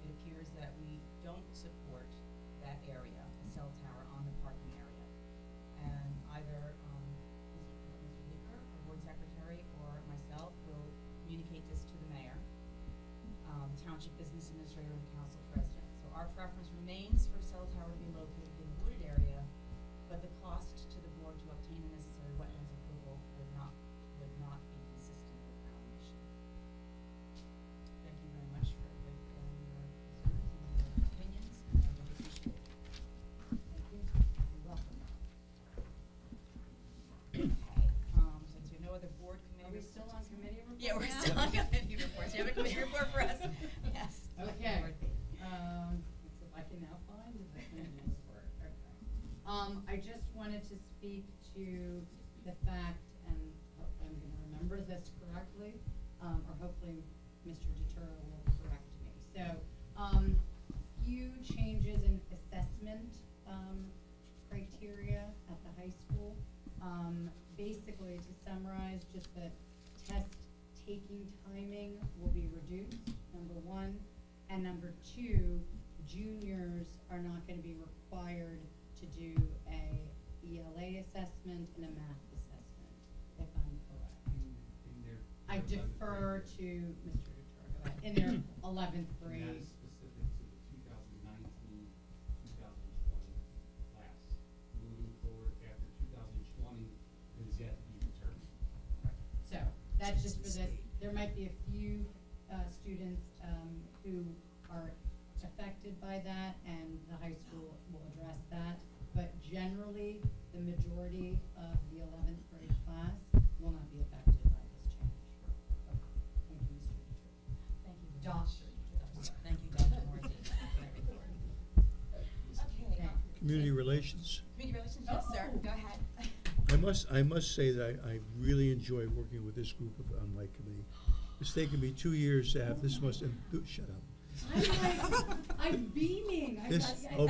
Speaker 1: it appears that we don't support that area, the cell tower on the parking area. And either Mr. Beaker, our board secretary, or myself will communicate this to the mayor, township business administrator, and council president. So our preference remains for a cell tower to be located in a wooded area, but the cost to the board to obtain the necessary wetlands approval would not be consistent with our mission. Thank you very much for your concerns and your opinions, and I really appreciate it.
Speaker 13: Thank you. You're welcome.
Speaker 1: Okay, since you have no other board committee.
Speaker 13: Are we still on committee reports?
Speaker 1: Yeah, we're
Speaker 13: now?
Speaker 1: still on committee reports. You have a committee report for us? Yes.
Speaker 13: Okay. Let's see if I can now find the committee report. Okay. I just wanted to speak to the fact, and hopefully I'm going to remember this correctly, or hopefully Mr. DeTuro will correct me. So, few changes in assessment criteria at the high school. Basically, to summarize, just the test taking timing will be reduced, number one. And number two, juniors are not going to be required to do a ELA assessment and a math assessment, if I'm correct. I defer to Mr. DeTuro. Go ahead. In their 11th grade.
Speaker 15: And that is specific to the 2019-2020 class. Moving forward after 2020 is yet to be determined.
Speaker 13: So that's just for this. There might be a few students who are affected by that, and the high school will address that. But generally, the majority of the 11th grade class will not be affected by this change. Thank you, Mr. DeTuro.
Speaker 1: Thank you, Dr. Thank you, Dr. Morrissey. Okay.
Speaker 16: Community relations.
Speaker 1: Community relations, yes, sir. Go ahead.
Speaker 16: I must say that I really enjoy working with this group on my committee. It's taken me 2 years to have this much. Shut up.
Speaker 13: I'm beaming.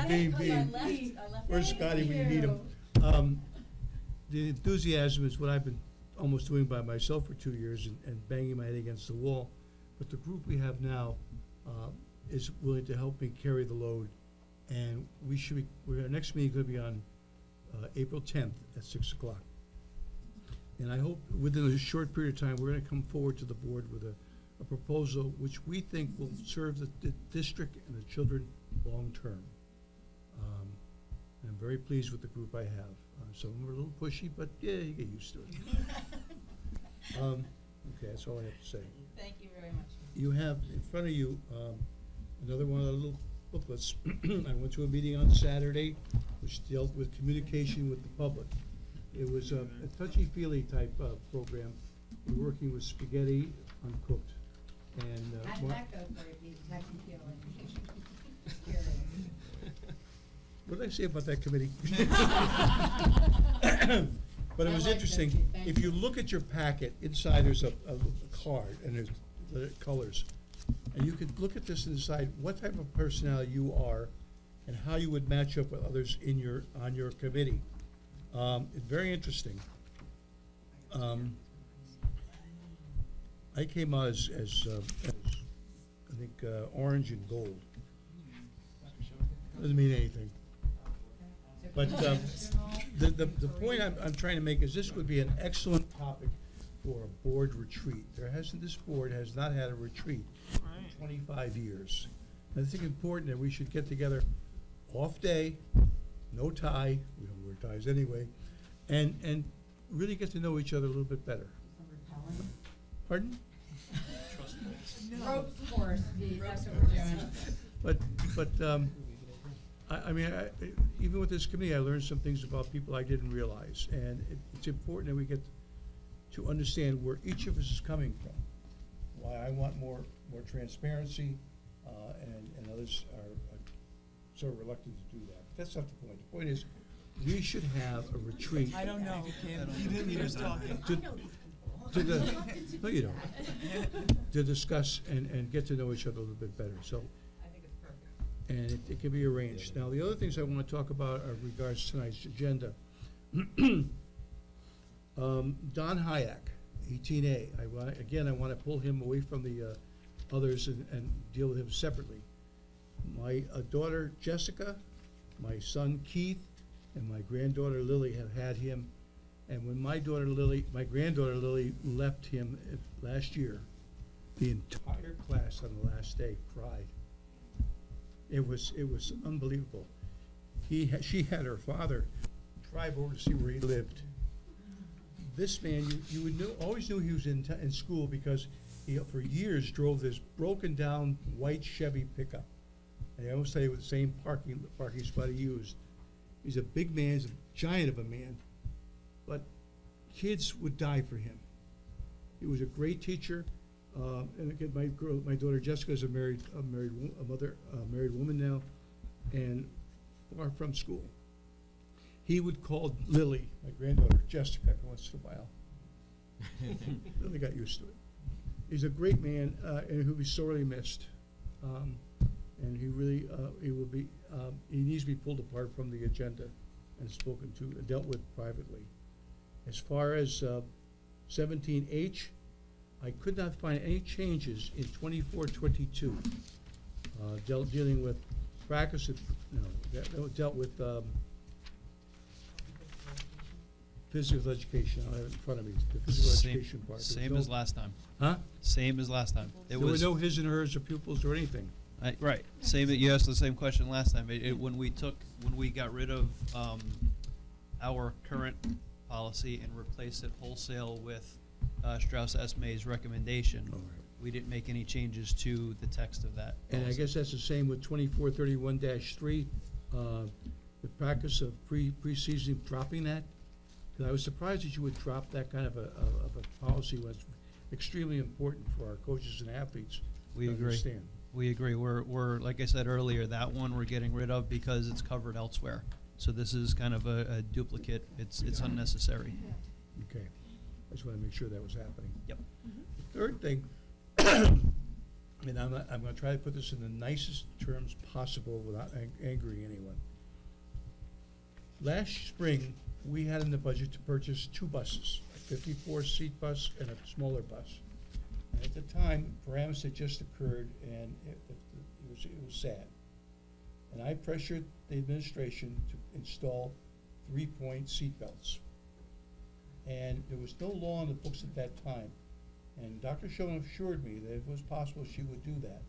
Speaker 16: Beam. Where's Scotty when you need him? The enthusiasm is what I've been almost doing by myself for 2 years and banging my head against the wall. But the group we have now is willing to help me carry the load. And our next meeting is going to be on April 10th at 6 o'clock. And I hope within a short period of time, we're going to come forward to the board with a proposal which we think will serve the district and the children long term. I'm very pleased with the group I have. Some of them are a little pushy, but yeah, you get used to it. Okay, that's all I have to say.
Speaker 1: Thank you very much.
Speaker 16: You have in front of you another one of the little booklets. I went to a meeting on Saturday which dealt with communication with the public. It was a touchy-feely type program. We're working with spaghetti uncooked. And
Speaker 13: How'd that go for you, touchy-feely?
Speaker 16: What did I say about that committee? But it was interesting. If you look at your packet, inside there's a card and there's the colors. And you could look at this and decide what type of personality you are and how you would match up with others on your committee. It's very interesting. I came out as I think orange and gold. Doesn't mean anything. But the point I'm trying to make is this would be an excellent topic for a board retreat. This board has not had a retreat in 25 years. And I think it's important that we should get together off day, no tie, we don't wear ties anyway, and really get to know each other a little bit better. Pardon?
Speaker 13: Ropes course, that's what we're doing.
Speaker 16: But I mean, even with this committee, I learned some things about people I didn't realize, and it's important that we get to understand where each of us is coming from. Why I want more transparency, and others are sort of reluctant to do that. But that's not the point. The point is, we should have a retreat.
Speaker 9: I don't know, Kim.
Speaker 7: You didn't need us talking.
Speaker 16: No, you don't. To discuss and get to know each other a little bit better. So,
Speaker 1: I think it's perfect.
Speaker 16: and it can be arranged. Now, the other things I want to talk about are regards to tonight's agenda. Don Hayek, 18A. I want to pull him away from the others and deal with him separately. My daughter Jessica, my son Keith, and my granddaughter Lily have had him. And when my granddaughter Lily left him last year, the entire class on the last day cried. It was unbelievable. She had her father drive over to see where he lived. This man, you always knew he was in school because he for years drove this broken down white Chevy pickup. And I always tell you with the same parking spot he used. He's a big man, he's a giant of a man, but kids would die for him. He was a great teacher. And again, my daughter Jessica is a married woman now, and far from school. He would call Lily, my granddaughter Jessica, once in a while. Lily got used to it. He's a great man, and he'll be sorely missed. And he really, he needs to be pulled apart from the agenda and spoken to and dealt with privately. As far as 17H, I could not find any changes in 2422 dealing with practice. That dealt with physical education. I have it in front of me. The physical education part.
Speaker 5: Same as last time.
Speaker 16: Huh?
Speaker 5: Same as last time.
Speaker 16: There were no his and hers or pupils or anything.
Speaker 5: Right. Same. You asked the same question last time. When we got rid of our current policy and replaced it wholesale with Strauss Esme's recommendation, we didn't make any changes to the text of that policy.
Speaker 16: And I guess that's the same with 2431-3, the practice of pre-season dropping that. Because I was surprised that you would drop that kind of a policy when it's extremely important for our coaches and athletes
Speaker 5: We
Speaker 16: to
Speaker 5: agree.
Speaker 16: understand.
Speaker 5: We agree. We're like I said earlier, that one we're getting rid of because it's covered elsewhere. So this is kind of a duplicate. It's unnecessary.
Speaker 16: Okay. I just want to make sure that was happening.
Speaker 5: Yep.
Speaker 16: The third thing, and I'm going to try to put this in the nicest terms possible without angering anyone. Last spring, we had in the budget to purchase 2 buses, a 54-seat bus and a smaller bus. And at the time, Paramus had just occurred, and it was sad. And I pressured the administration to install 3-point seat belts. And there was no law in the books at that time. And Dr. Schoen assured me that if it was possible, she would do that.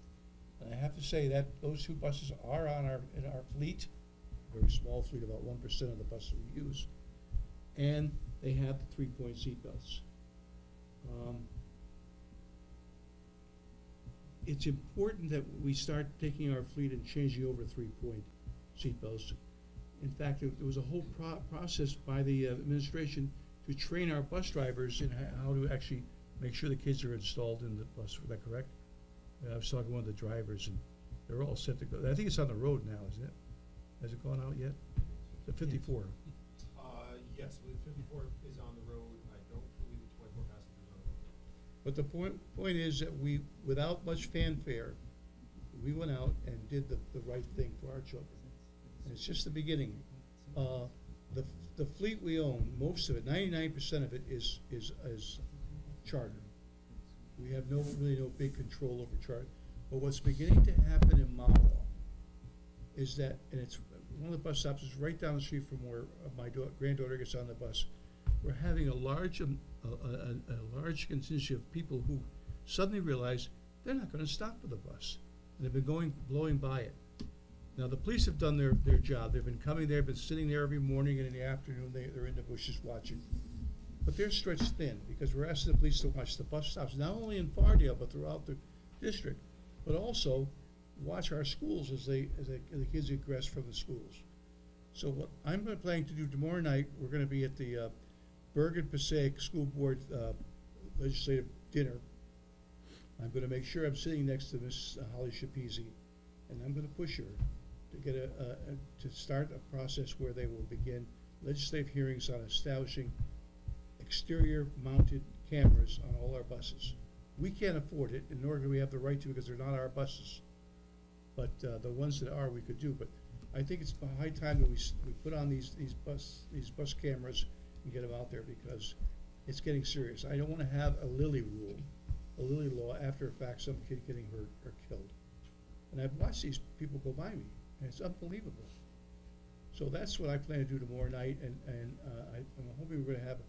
Speaker 16: And I have to say that those 2 buses are in our fleet, a very small fleet, about 1% of the buses we use. And they have the 3-point seat belts. It's important that we start taking our fleet and changing over 3-point seat belts. In fact, there was a whole process by the administration to train our bus drivers in how to actually make sure the kids are installed in the bus. Is that correct? I was talking to one of the drivers, and they're all set to go. I think it's on the road now, isn't it? Has it gone out yet? The 54.
Speaker 2: Yes, the 54 is on the road. I don't believe the 24 passengers on the road.
Speaker 16: But the point is that we, without much fanfare, we went out and did the right thing for our children. And it's just the beginning. The fleet we own, most of it, 99% of it is charter. We have really no big control over charter. But what's beginning to happen in Mahwah is that, and it's one of the bus stops is right down the street from where my granddaughter gets on the bus. We're having a large contingent of people who suddenly realize they're not going to stop for the bus, and they've been blowing by it. Now the police have done their job. They've been coming there, been sitting there every morning, and in the afternoon they're in the bushes watching. But they're stretched thin because we're asking the police to watch the bus stops, not only in Fardale but throughout the district, but also watch our schools as the kids egress from the schools. So what I'm planning to do tomorrow night, we're going to be at the Bergen Passaic School Board legislative dinner. I'm going to make sure I'm sitting next to Miss Holly Shapezi, and I'm going to push her to get to start a process where they will begin legislative hearings on establishing exterior mounted cameras on all our buses. We can't afford it, and nor do we have the right to because they're not our buses. But the ones that are, we could do. But I think it's high time that we put on these bus cameras and get them out there, because it's getting serious. I don't want to have a Lilly rule, a Lilly law, after a fact, some kid getting hurt or killed. And I've watched these people go by me, and it's unbelievable. So that's what I plan to do tomorrow night, and I'm hoping we're going to have,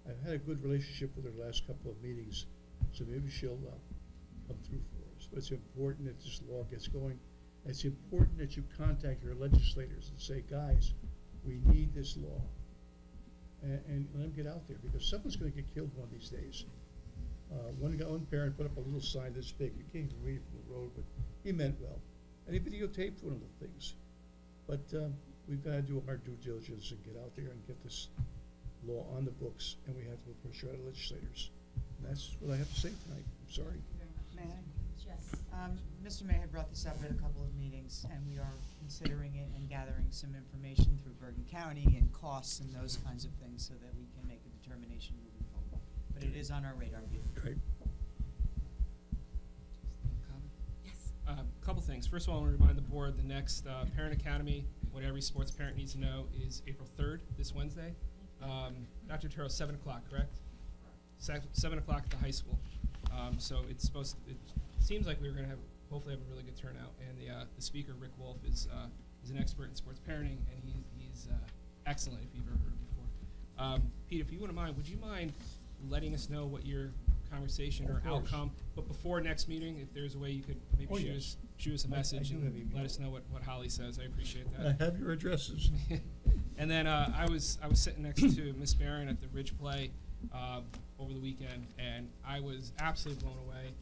Speaker 16: I've had a good relationship with her the last couple of meetings, so maybe she'll come through for us. But it's important that this law gets going. It's important that you contact your legislators and say, guys, we need this law. And let them get out there, because someone's going to get killed one of these days. One parent put up a little sign this big. You can't even read it from the road, but he meant well. And he videotaped one of the things. But we've got to do our due diligence and get out there and get this law on the books, and we have to put pressure on the legislators. And that's what I have to say tonight. I'm sorry.
Speaker 9: May I?
Speaker 12: Yes.
Speaker 9: Mr. May had brought this up at a couple of meetings, and we are considering it and gathering some information through Bergen County and costs and those kinds of things so that we can make a determination moving forward. But it is on our radar.
Speaker 16: Right.
Speaker 1: Yes.
Speaker 11: A couple things. First of all, I want to remind the board the next Parent Academy, what every sports parent needs to know, is April 3rd, this Wednesday. Dr. Terrell, 7 o'clock, correct? 7 o'clock at the high school. So it's supposed to, it seems like we're going to have, hopefully have a really good turnout. And the speaker, Rick Wolf, is an expert in sports parenting, and he's excellent if you've ever heard him before. Pete, if you wouldn't mind, would you mind letting us know what your conversation or outcome, but before next meeting, if there's a way you could maybe shoot us a message and let us know what Holly says. I appreciate that.
Speaker 16: I have your addresses.
Speaker 11: And then I was sitting next to Miss Barron at the Ridge Play over the weekend, and I was absolutely blown away.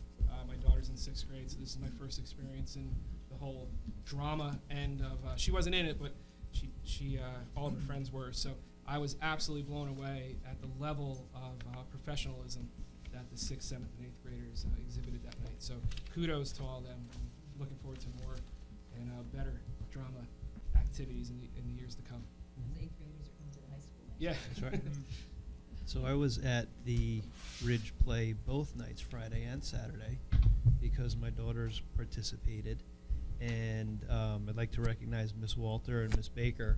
Speaker 11: My daughter's in 6th grade, so this is my first experience in the whole drama end of. She wasn't in it, but she all of her friends were. So I was absolutely blown away at the level of professionalism that the 6th, 7th, and 8th graders exhibited that night. So kudos to all of them. I'm looking forward to more and better drama activities in the years to come.
Speaker 1: Those 8th graders are coming to the high school.
Speaker 11: Yeah,
Speaker 5: That's right. So I was at the Ridge Play both nights, Friday and Saturday, because my daughters participated. And I'd like to recognize Miss Walter and Miss Baker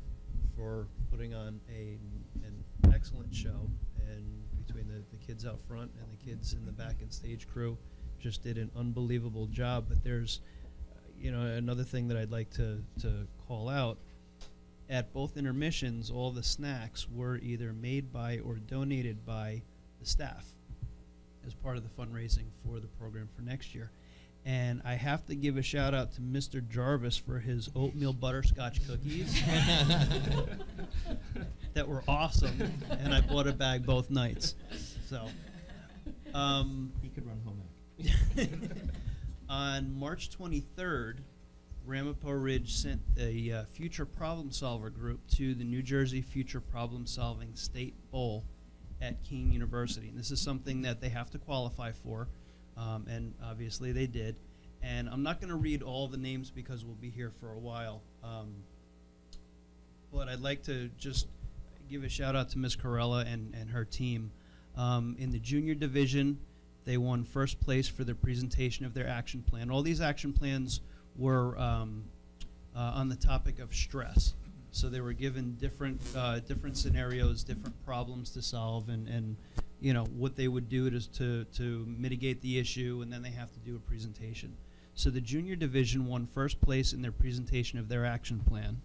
Speaker 5: for putting on an excellent show. And between the kids out front and the kids in the back and stage crew, just did an unbelievable job. But there's, another thing that I'd like to call out. At both intermissions, all the snacks were either made by or donated by the staff as part of the fundraising for the program for next year. And I have to give a shout out to Mr. Jarvis for his oatmeal butterscotch cookies that were awesome, and I bought a bag both nights. So
Speaker 10: He could run home ec.
Speaker 5: on March 23rd, Ramapo Ridge sent a Future Problem Solver group to the New Jersey Future Problem Solving State Bowl at Keene University. And this is something that they have to qualify for, and obviously they did. And I'm not going to read all the names because we'll be here for a while. But I'd like to just give a shout out to Ms. Corella and her team. In the junior division, they won first place for their presentation of their action plan. All these action plans were on the topic of stress. So they were given different scenarios, different problems to solve, and what they would do to mitigate the issue, and then they have to do a presentation. So the junior division won first place in their presentation of their action plan.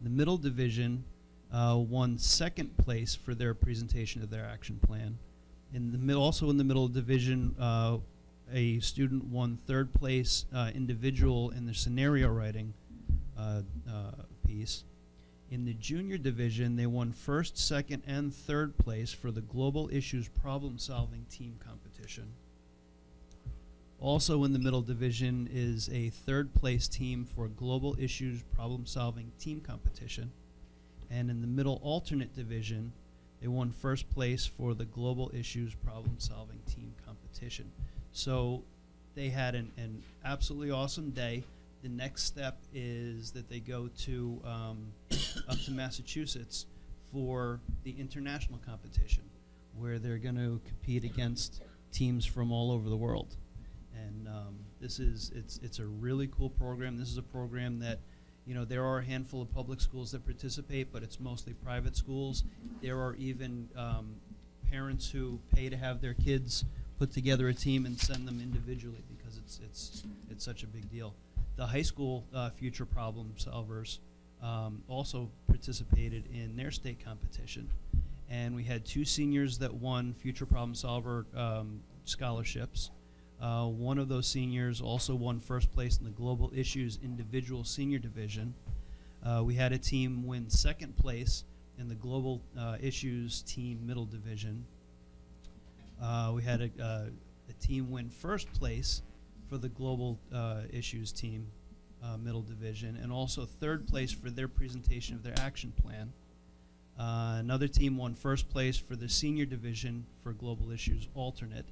Speaker 5: The middle division won second place for their presentation of their action plan. Also in the middle division, a student won third place individual in the scenario writing piece. In the junior division, they won first, second, and third place for the Global Issues Problem Solving Team Competition. Also in the middle division is a third place team for Global Issues Problem Solving Team Competition. And in the middle alternate division, they won first place for the Global Issues Problem Solving Team Competition. So they had an absolutely awesome day. The next step is that they go to up to Massachusetts for the international competition, where they're going to compete against teams from all over the world. And it's a really cool program. This is a program that there are a handful of public schools that participate, but it's mostly private schools. There are even parents who pay to have their kids put together a team and send them individually because it's such a big deal. The high school future problem solvers also participated in their state competition, and we had 2 seniors that won future problem solver scholarships. One of those seniors also won first place in the Global Issues Individual Senior Division. We had a team win second place in the Global Issues Team Middle Division. We had a team win first place for the Global Issues Team Middle Division, and also third place for their presentation of their action plan. Another team won first place for the Senior Division for Global Issues Alternate.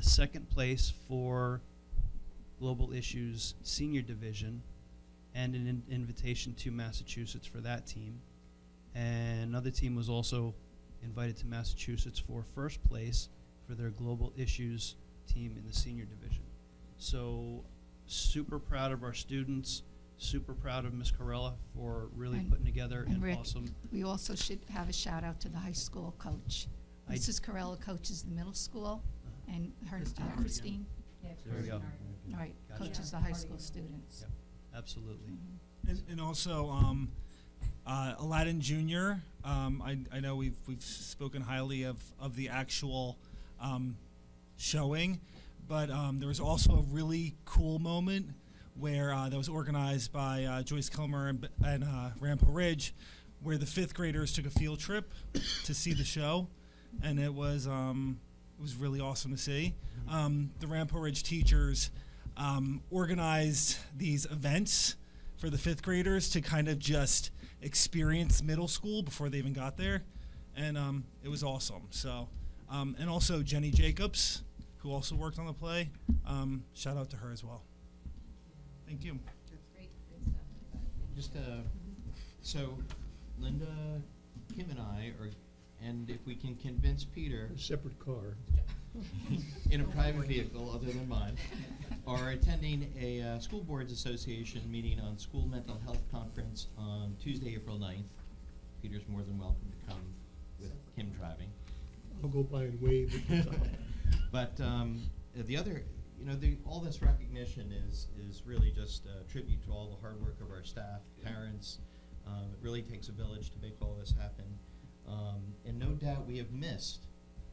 Speaker 5: Second place for Global Issues Senior Division, and an invitation to Massachusetts for that team. And another team was also invited to Massachusetts for first place for their Global Issues team in the Senior Division. So super proud of our students, super proud of Ms. Corella for really putting together an
Speaker 14: Rick,
Speaker 5: awesome.
Speaker 14: we also should have a shout out to the high school coach. Mrs. Corella coaches the middle school, and her Christine.
Speaker 5: There we go.
Speaker 14: All right,
Speaker 5: Gotcha.
Speaker 14: coaches the high school students.
Speaker 5: Yep, absolutely.
Speaker 7: And also, Aladdin Jr. I know we've spoken highly of the actual showing, but there was also a really cool moment where that was organized by Joyce Kilmer and Rampo Ridge, where the 5th graders took a field trip to see the show, and it was really awesome to see. The Rampo Ridge teachers organized these events for the 5th graders to kind of just experience middle school before they even got there, and it was awesome. So, and also Jenny Jacobs, who also worked on the play, shout out to her as well. Thank you.
Speaker 13: That's great stuff.
Speaker 10: Just so Linda, Kim, and I are, and if we can convince Peter,
Speaker 16: A separate car.
Speaker 10: in a private vehicle other than mine, are attending a School Boards Association meeting on School Mental Health Conference on Tuesday, April 9th. Peter's more than welcome to come with Kim driving.
Speaker 16: I'll go by and wave at the top.
Speaker 10: But the other, all this recognition is really just a tribute to all the hard work of our staff, parents. It really takes a village to make all this happen. And no doubt we have missed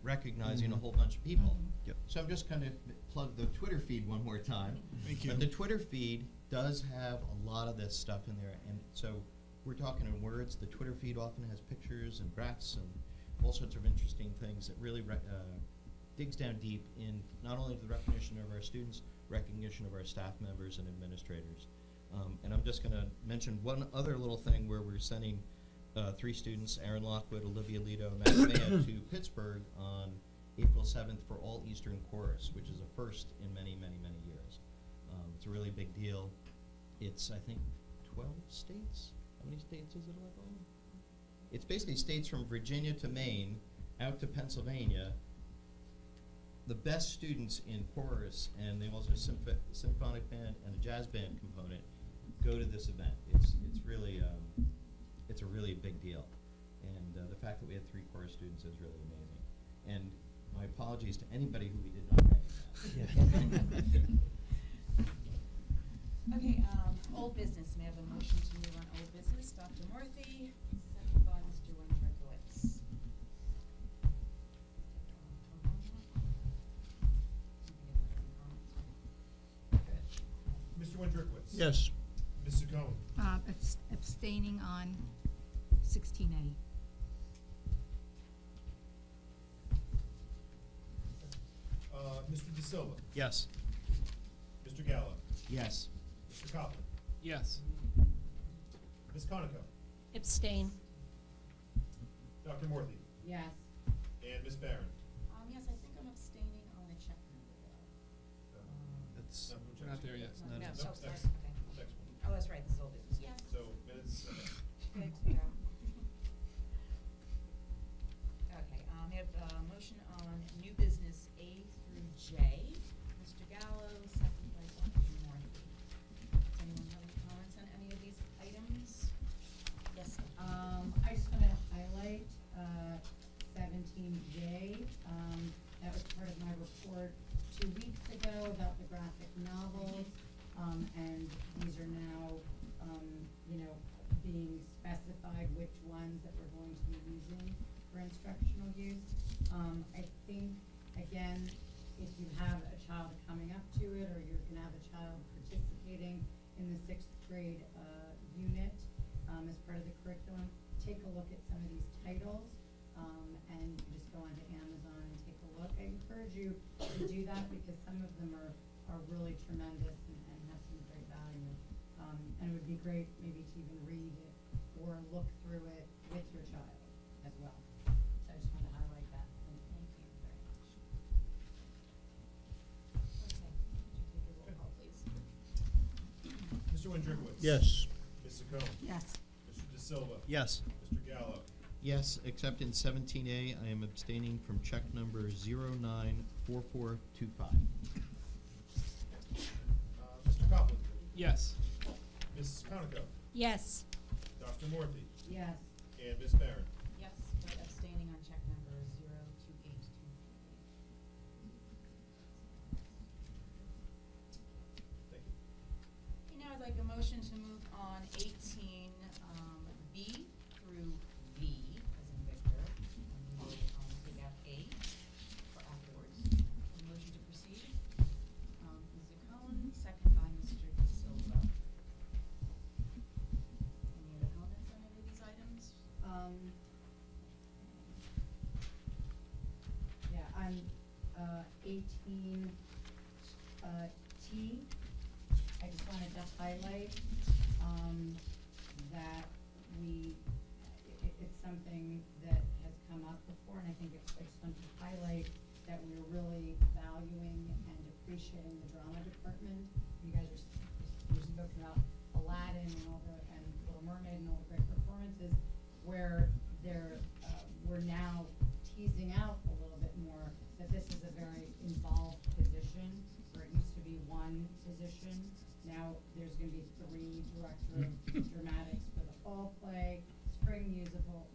Speaker 10: recognizing a whole bunch of people.
Speaker 5: Yep.
Speaker 10: So I'm just going to plug the Twitter feed one more time.
Speaker 7: Thank you.
Speaker 10: But the Twitter feed does have a lot of this stuff in there, and so we're talking in words. The Twitter feed often has pictures and graphs and all sorts of interesting things that really digs down deep in not only the recognition of our students, recognition of our staff members and administrators. And I'm just going to mention one other little thing where we're sending 3 students, Aaron Lockwood, Olivia Lido, and Matt Maya, to Pittsburgh on April 7th for All Eastern Chorus, which is a first in many, many, many years. It's a really big deal. It's, I think, 12 states. How many states is it, Olivia? It's basically states from Virginia to Maine, out to Pennsylvania. The best students in chorus, and they also have a symphonic band and a jazz band component, go to this event. It's really it's a really big deal, and the fact that we had 3 chorus students is really amazing. And my apologies to anybody who we did not recognize.
Speaker 1: Okay, old business. May I have a motion to move on old business? Dr. Murphy, second by Mr. Winthrop-Lewis.
Speaker 2: Mr. Winthrop-Lewis.
Speaker 16: Yes.
Speaker 2: Ms. Saccone.
Speaker 14: Abstaining on 16A.
Speaker 2: Mr. De Silva.
Speaker 5: Yes.
Speaker 2: Mr. Gallo.
Speaker 10: Yes.
Speaker 2: Mr. Copley.
Speaker 11: Yes.
Speaker 2: Ms. Conoco.
Speaker 12: Abstain.
Speaker 2: Dr. Morthy.
Speaker 13: Yes.
Speaker 2: And Ms. Barron.
Speaker 1: Yes, I think I'm abstaining on a check number though.
Speaker 5: That's
Speaker 11: We're not there yet.
Speaker 1: No,
Speaker 2: Next-
Speaker 1: sorry,
Speaker 2: next-
Speaker 1: okay.
Speaker 2: Next one.
Speaker 1: Oh, that's right, this is old business, yes.
Speaker 2: So minutes.
Speaker 1: Good to go. Okay, we have a motion on new business A through J. Mr. Gallo, second by Dr. Morphy. Does anyone have any comments on any of these
Speaker 13: 18J. That was part of my report 2 weeks ago about the graphic novels. And these are now, being specified which ones that we're going to be using for instructional use. I think, again, if you have a child coming up to it, or you're gonna have a child participating in the 6th grade, unit, as part of the curriculum, take a look at some of these titles, and you just go onto Amazon and take a look. I encourage you to do that because some of them are really tremendous and have some great value. And it would be great maybe to even read it or look through it with your child as well. So I just wanted to highlight that. And thank you very much.
Speaker 1: Okay, would you take a roll call, please?
Speaker 2: Mr. Wondrikowitz?
Speaker 16: Yes.
Speaker 2: Ms. Saccone?
Speaker 14: Yes.
Speaker 2: Mr. De Silva?
Speaker 5: Yes.
Speaker 2: Mr. Gallo?
Speaker 10: Yes, except in 17A, I am abstaining from check number 094425.
Speaker 2: Mr. Copeland?
Speaker 11: Yes.
Speaker 2: Ms. Conoco?
Speaker 12: Yes.
Speaker 2: Dr. Morphy?
Speaker 13: Yes.
Speaker 2: And Ms. Barron?
Speaker 1: Yes, but abstaining on check number 02823.
Speaker 2: Thank you.
Speaker 1: Okay, now I'd like a motion to move on 18, B through V, as in Victor. And we will, take out A for afterwards. A motion to proceed. Ms. Cohen, second by Mr. De Silva. Any other comments on any of these items?
Speaker 13: Yeah, on 18 T, I just wanted to highlight that it's something that has come up before, and I think I just wanted to highlight that we're really valuing and appreciating the drama department. You guys you're spoken about Aladdin and Little Mermaid and all the great performances, where we're now teasing out a little bit more that this is a very involved position, where it used to be one position. Now there's going to be 3 director of dramatics for the fall play, spring musical,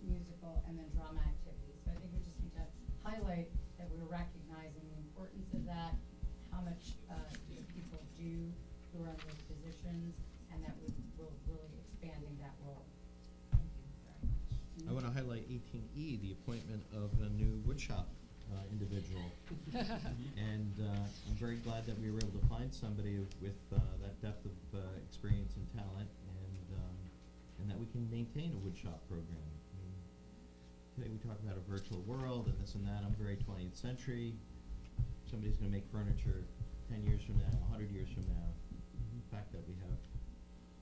Speaker 13: and then drama activities. So I think we just need to highlight that we're recognizing the importance of that, how much people do who are in those positions, and that we're really expanding that role.
Speaker 1: Thank you very much.
Speaker 10: I want to highlight 18E, the appointment of a new woodshop individual. And I'm very glad that we were able to find somebody with that depth of experience and talent, and that we can maintain a woodshop program. I mean, today we talk about a virtual world and this and that. I'm very 20th century. Somebody's going to make furniture 10 years from now, 100 years from now. The fact that we have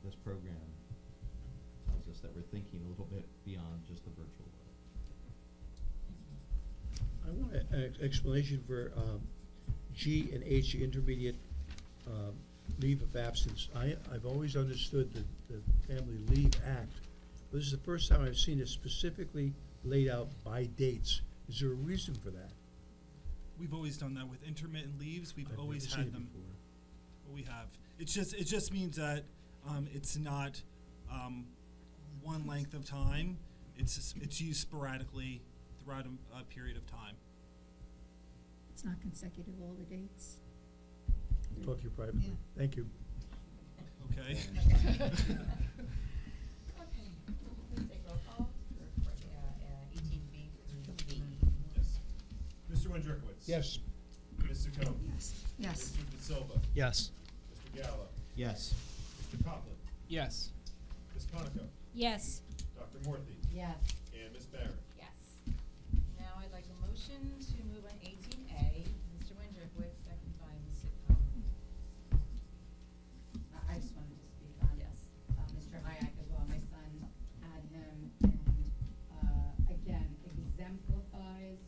Speaker 10: this program tells us that we're thinking a little bit beyond just the virtual world.
Speaker 16: I want an explanation for G and H, the intermediate leave of absence. I've always understood the Family Leave Act. But this is the first time I've seen it specifically laid out by dates. Is there a reason for that?
Speaker 7: We've always done that with intermittent leaves. We've
Speaker 16: I've
Speaker 7: always
Speaker 16: never
Speaker 7: had
Speaker 16: seen it
Speaker 7: them.
Speaker 16: before.
Speaker 7: We have. It just means that it's not one length of time. It's used sporadically throughout a period of time.
Speaker 14: It's not consecutive, all the dates.
Speaker 16: I'll talk to you privately.
Speaker 14: Yeah.
Speaker 16: Thank you.
Speaker 7: Okay.
Speaker 1: Okay, please take roll call for 18B through V.
Speaker 2: Yes. Mr. Wondrikowitz?
Speaker 16: Yes.
Speaker 2: Ms. Saccone?
Speaker 14: Yes. Yes.
Speaker 2: Mr. De Silva?
Speaker 5: Yes.
Speaker 2: Mr. Gallo?
Speaker 10: Yes.
Speaker 2: Mr. Copeland?
Speaker 11: Yes.
Speaker 2: Ms. Conoco?
Speaker 12: Yes.
Speaker 2: Dr. Morphy?
Speaker 13: Yes.
Speaker 2: And Ms. Barron?
Speaker 1: Yes. Now I'd like a motion to move on 18A. Mr. Wondrikowitz, second by Ms. Saccone.
Speaker 13: I just wanted to speak on
Speaker 1: Yes.
Speaker 13: Mr. Hayek as well. My son had him, and again, exemplifies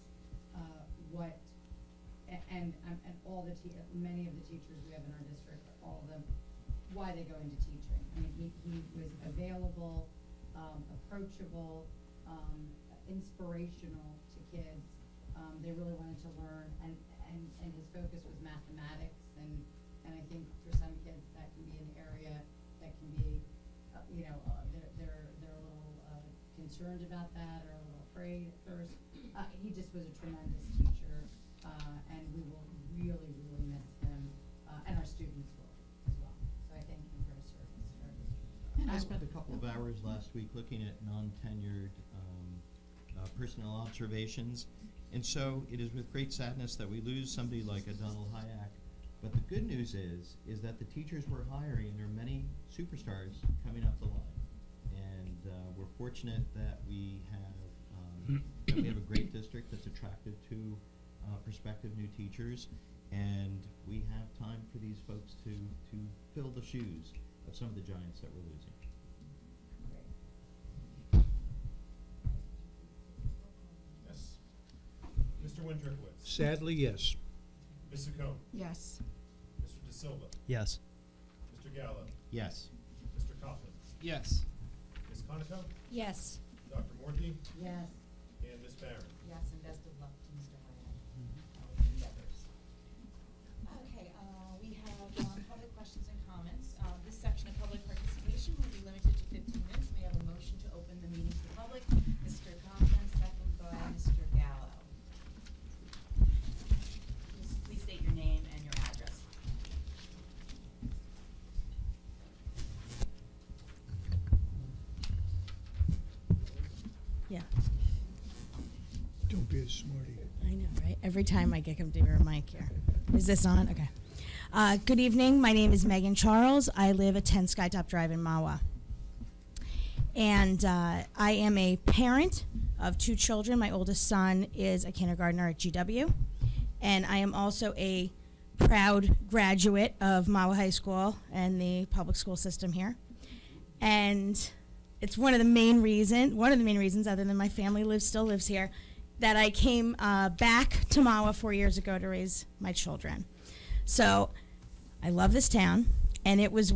Speaker 13: what, and all the many of the teachers we have in our district, all of them, why they go into teaching. I mean, he was available, approachable, inspirational to kids. They really wanted to learn, and his focus was mathematics, and I think for some kids that can be an area that can be, they're a little concerned about that or a little afraid at first. He just was a tremendous teacher, and we will really, really miss him, and our students will as well. So I thank him for his service to our district.
Speaker 10: I spent a couple of hours last week looking at non-tenured personnel observations, and so it is with great sadness that we lose somebody like a Donald Hayek. But the good news is that the teachers we're hiring, there are many superstars coming up the line, and we're fortunate that we have a great district that's attractive to prospective new teachers, and we have time for these folks to fill the shoes of some of the giants that we're losing.
Speaker 2: Yes. Mr. Windrikowitz.
Speaker 16: Sadly, yes.
Speaker 2: Ms. Saccone.
Speaker 14: Yes.
Speaker 2: Mr. De Silva.
Speaker 5: Yes.
Speaker 2: Mr. Gallo.
Speaker 10: Yes.
Speaker 2: Mr. Coughlin.
Speaker 11: Yes.
Speaker 2: Ms. Conoco.
Speaker 12: Yes.
Speaker 2: Dr. Morty.
Speaker 13: Yes.
Speaker 2: And Ms. Barron.
Speaker 13: Yes, and best of luck to Mr. Hayek. Endeavors.
Speaker 1: Okay, we have public questions and comments. This section of public participation will be limited to 15 minutes. May I have a motion to open the meeting to the public? Mr. Coughlin, second by Mr. Gallo. Please state your name and your address.
Speaker 6: Yeah,
Speaker 16: Don't be a smarty.
Speaker 6: I know, right? Every time I get him to your mic here. Is this on? Okay. Good evening. My name is Megan Charles. I live at 10 Skytop Drive in Mahwah. And I am a parent of 2 children. My oldest son is a kindergartner at GW. And I am also a proud graduate of Mahwah High School and the public school system here. And it's one of the main reasons, other than my family still lives here, that I came back to Mahwah 4 years ago to raise my children. So I love this town, and it was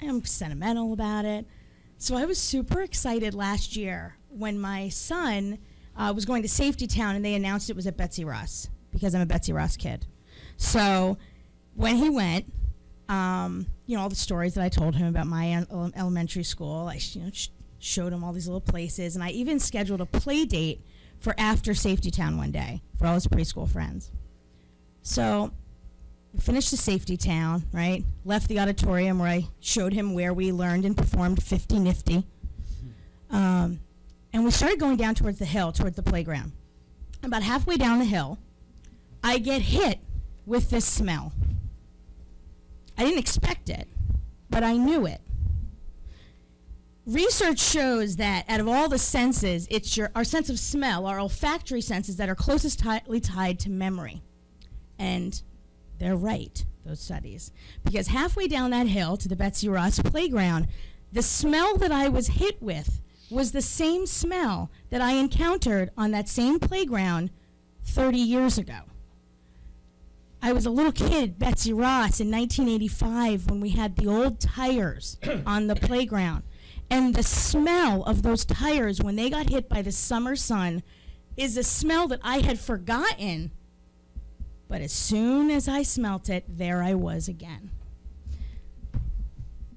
Speaker 6: I'm sentimental about it. So I was super excited last year when my son was going to Safety Town, and they announced it was at Betsy Ross, because I'm a Betsy Ross kid. So when he went, all the stories that I told him about my elementary school, I showed him all these little places, and I even scheduled a play date for after Safety Town one day for all his preschool friends. So we finished the Safety Town, right? Left the auditorium where I showed him where we learned and performed 50 Nifty. And we started going down towards the hill, towards the playground. About halfway down the hill, I get hit with this smell. I didn't expect it, but I knew it. Research shows that out of all the senses, it's our sense of smell, our olfactory senses, that are closest tightly tied to memory. And they're right, those studies. Because halfway down that hill to the Betsy Ross playground, the smell that I was hit with was the same smell that I encountered on that same playground 30 years ago. I was a little kid, Betsy Ross, in 1985 when we had the old tires on the playground. And the smell of those tires when they got hit by the summer sun is a smell that I had forgotten. But as soon as I smelt it, there I was again.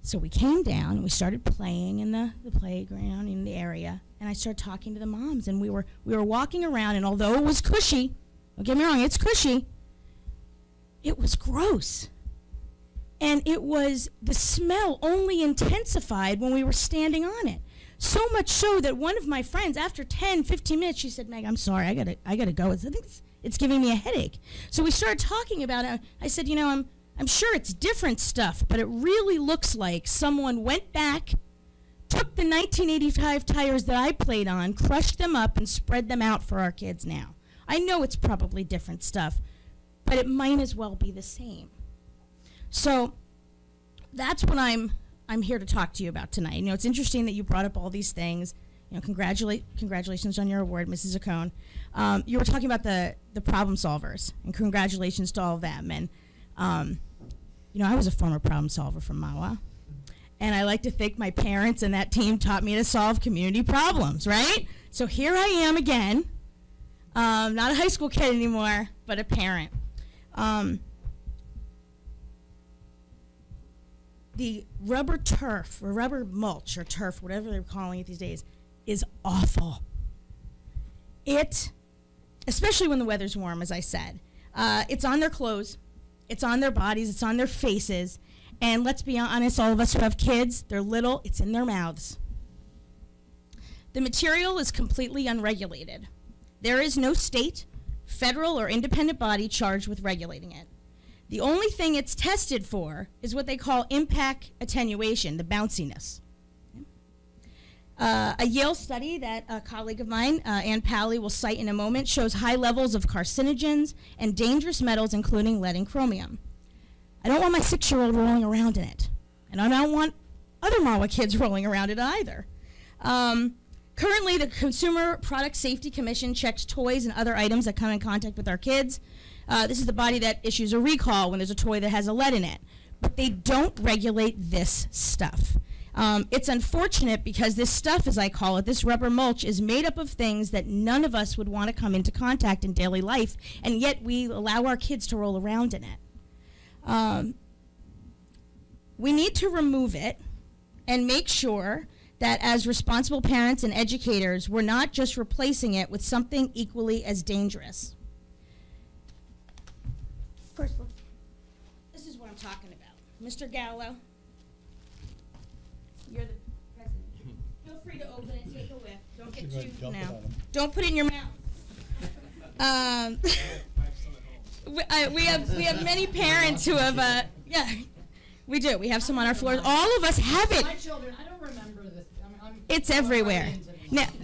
Speaker 6: So we came down and we started playing in the playground in the area, and I started talking to the moms, and we were walking around, and although it was cushy, don't get me wrong, it's cushy, it was gross. And it was, the smell only intensified when we were standing on it. So much so that one of my friends, after 10, 15 minutes, she said, Meg, I'm sorry, I gotta go. I think it's giving me a headache. So we started talking about it. I said, I'm sure it's different stuff, but it really looks like someone went back, took the 1985 tires that I played on, crushed them up, and spread them out for our kids now. I know it's probably different stuff, but it might as well be the same. So that's what I'm here to talk to you about tonight. It's interesting that you brought up all these things. Congratulations on your award, Mrs. Saccone. You were talking about the problem solvers, and congratulations to all of them. And I was a former problem solver from Mahwah, and I like to think my parents and that team taught me to solve community problems, right? So here I am again, not a high school kid anymore, but a parent. The rubber turf, or rubber mulch, or turf, whatever they're calling it these days, is awful. especially when the weather's warm, as I said, it's on their clothes, it's on their bodies, it's on their faces, and let's be honest, all of us who have kids, they're little, it's in their mouths. The material is completely unregulated. There is no state, federal, or independent body charged with regulating it. The only thing it's tested for is what they call impact attenuation, the bounciness. A Yale study that a colleague of mine, Ann Pally, will cite in a moment, shows high levels of carcinogens and dangerous metals, including lead and chromium. I don't want my 6-year-old rolling around in it, and I don't want other Mahwah kids rolling around in it either. Currently, the Consumer Product Safety Commission checks toys and other items that come in contact with our kids. This is the body that issues a recall when there's a toy that has a lead in it. But they don't regulate this stuff. It's unfortunate because this stuff, as I call it, this rubber mulch, is made up of things that none of us would want to come into contact in daily life, and yet we allow our kids to roll around in it. We need to remove it and make sure that as responsible parents and educators, we're not just replacing it with something equally as dangerous. First, this is what I'm talking about. Mr. Gallo, you're the president. Feel free to open it, take a whiff. Don't get too, don't put it in your mouth. We have many parents who have, yeah, we do. We have some on our floors. All of us have it.
Speaker 13: My children, I don't remember this.
Speaker 6: It's everywhere.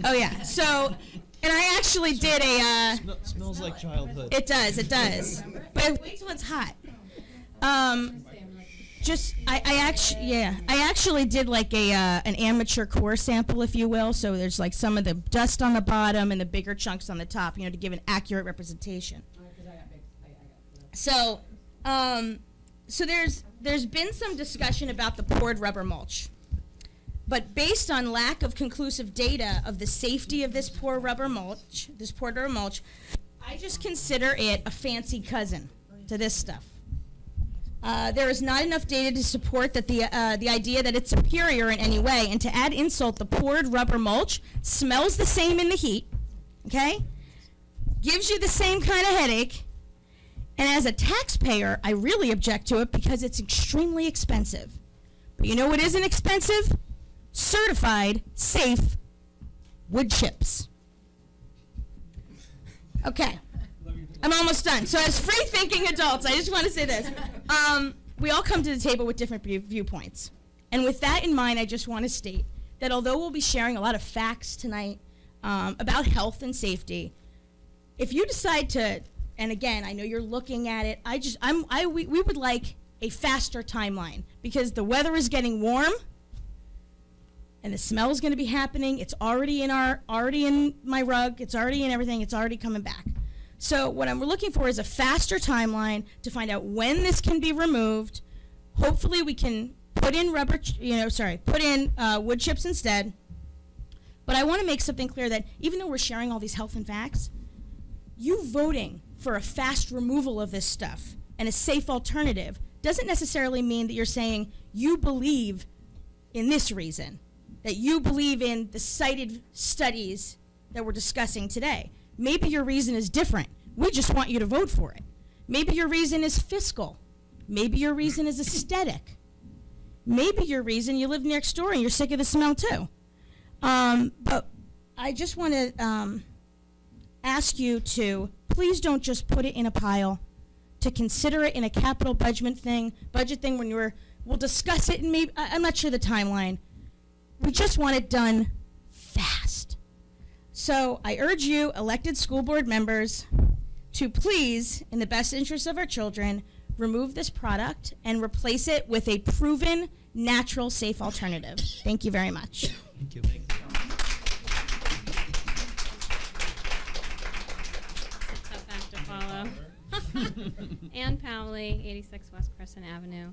Speaker 6: Oh yeah. So, and I actually did a.
Speaker 5: Smells like childhood.
Speaker 6: It does. It does. But wait till it's hot. I actually did like an amateur core sample, if you will. So there's like some of the dust on the bottom and the bigger chunks on the top, to give an accurate representation. So, so there's been some discussion about the poured rubber mulch. But based on lack of conclusive data of the safety of this poured rubber mulch, I just consider it a fancy cousin to this stuff. There is not enough data to support that the idea that it's superior in any way. And to add insult, the poured rubber mulch smells the same in the heat, okay? Gives you the same kind of headache. And as a taxpayer, I really object to it because it's extremely expensive. But you know what isn't expensive? Certified safe wood chips. Okay, I'm almost done. So as free-thinking adults, I just want to say this. We all come to the table with different viewpoints. And with that in mind, I just want to state that although we'll be sharing a lot of facts tonight about health and safety, if you decide to, and again, I know you're looking at it, we would like a faster timeline because the weather is getting warm and the smell is going to be happening. It's already in my rug. It's already in everything. It's already coming back. So what we're looking for is a faster timeline to find out when this can be removed. Hopefully we can put in wood chips instead. But I want to make something clear that even though we're sharing all these health and facts, you voting for a fast removal of this stuff and a safe alternative doesn't necessarily mean that you're saying you believe in this reason, that you believe in the cited studies that we're discussing today. Maybe your reason is different. We just want you to vote for it. Maybe your reason is fiscal. Maybe your reason is aesthetic. Maybe your reason you live next door and you're sick of the smell too. But I just want to ask you to please don't just put it in a pile, to consider it in a capital budget thing when we'll discuss it and maybe, I'm not sure the timeline. We just want it done fast. So I urge you, elected school board members, to please, in the best interest of our children, remove this product and replace it with a proven, natural, safe alternative. Thank you very much.
Speaker 5: Thank you.
Speaker 17: Tough act to follow. Ann Powley, 86 West Crescent Avenue.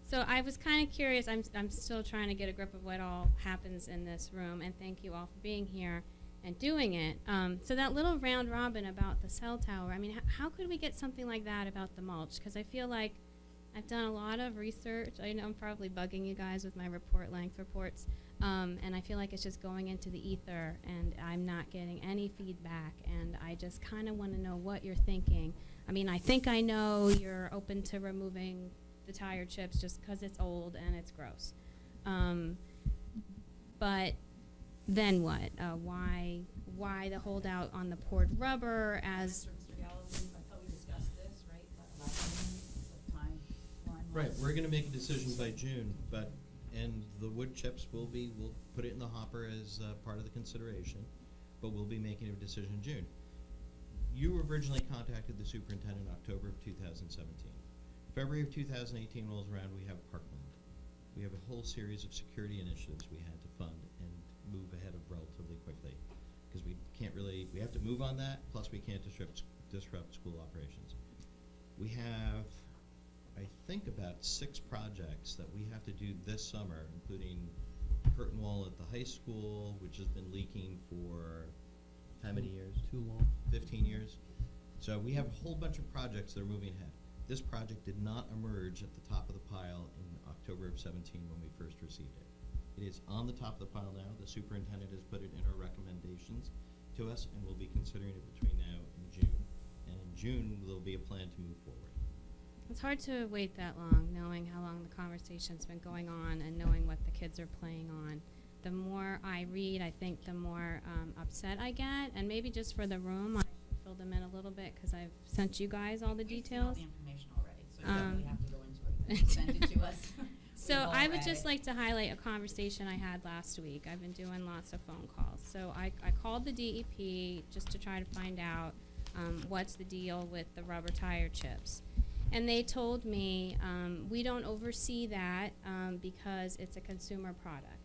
Speaker 17: So I was kind of curious. I'm still trying to get a grip of what all happens in this room, and thank you all for being here and doing it. So that little round robin about the cell tower, I mean, how could we get something like that about the mulch? Because I feel like I've done a lot of research. I know I'm probably bugging you guys with my report length reports, and I feel like it's just going into the ether, and I'm not getting any feedback, and I just kind of want to know what you're thinking. I mean, I think I know you're open to removing the tire chips just because it's old and it's gross. But then what? Why the holdout on the poured rubber as...
Speaker 10: Right, we're gonna make a decision by June, and the wood chips we'll put it in the hopper as part of the consideration, but we'll be making a decision in June. You originally contacted the superintendent in October of 2017. February of 2018 rolls around, we have Parkland. We have a whole series of security initiatives we had to fund and move ahead of relatively quickly, because we have to move on that, plus we can't disrupt school operations. We have, I think, about 6 projects that we have to do this summer, including curtain wall at the high school, which has been leaking for how many years?
Speaker 5: Too long.
Speaker 10: 15 years. So we have a whole bunch of projects that are moving ahead. This project did not emerge at the top of the pile in October of 17 when we first received it. It is on the top of the pile now. The superintendent has put it in her recommendations to us, and we'll be considering it between now and June. And in June, there'll be a plan to move forward.
Speaker 17: It's hard to wait that long, knowing how long the conversation's been going on and knowing what the kids are playing on. The more I read, I think the more upset I get, and maybe just for the room, I should fill them in a little bit because I've sent you guys all the details.
Speaker 1: We have the information already, so you definitely have to go into it. Send it to us.
Speaker 17: So I would just like to highlight a conversation I had last week. I've been doing lots of phone calls. So I called the DEP just to try to find out what's the deal with the rubber tire chips. And they told me, we don't oversee that because it's a consumer product.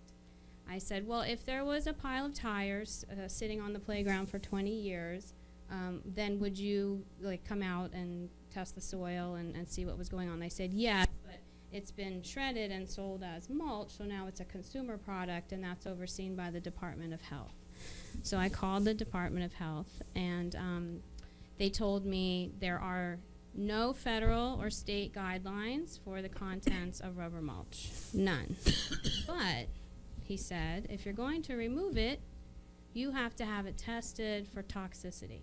Speaker 17: I said, well, if there was a pile of tires sitting on the playground for 20 years, then would you come out and test the soil and see what was going on? They said, yes, but it's been shredded and sold as mulch, so now it's a consumer product, and that's overseen by the Department of Health. So I called the Department of Health, and they told me there are no federal or state guidelines for the contents of rubber mulch. None. But, he said, if you're going to remove it, you have to have it tested for toxicity.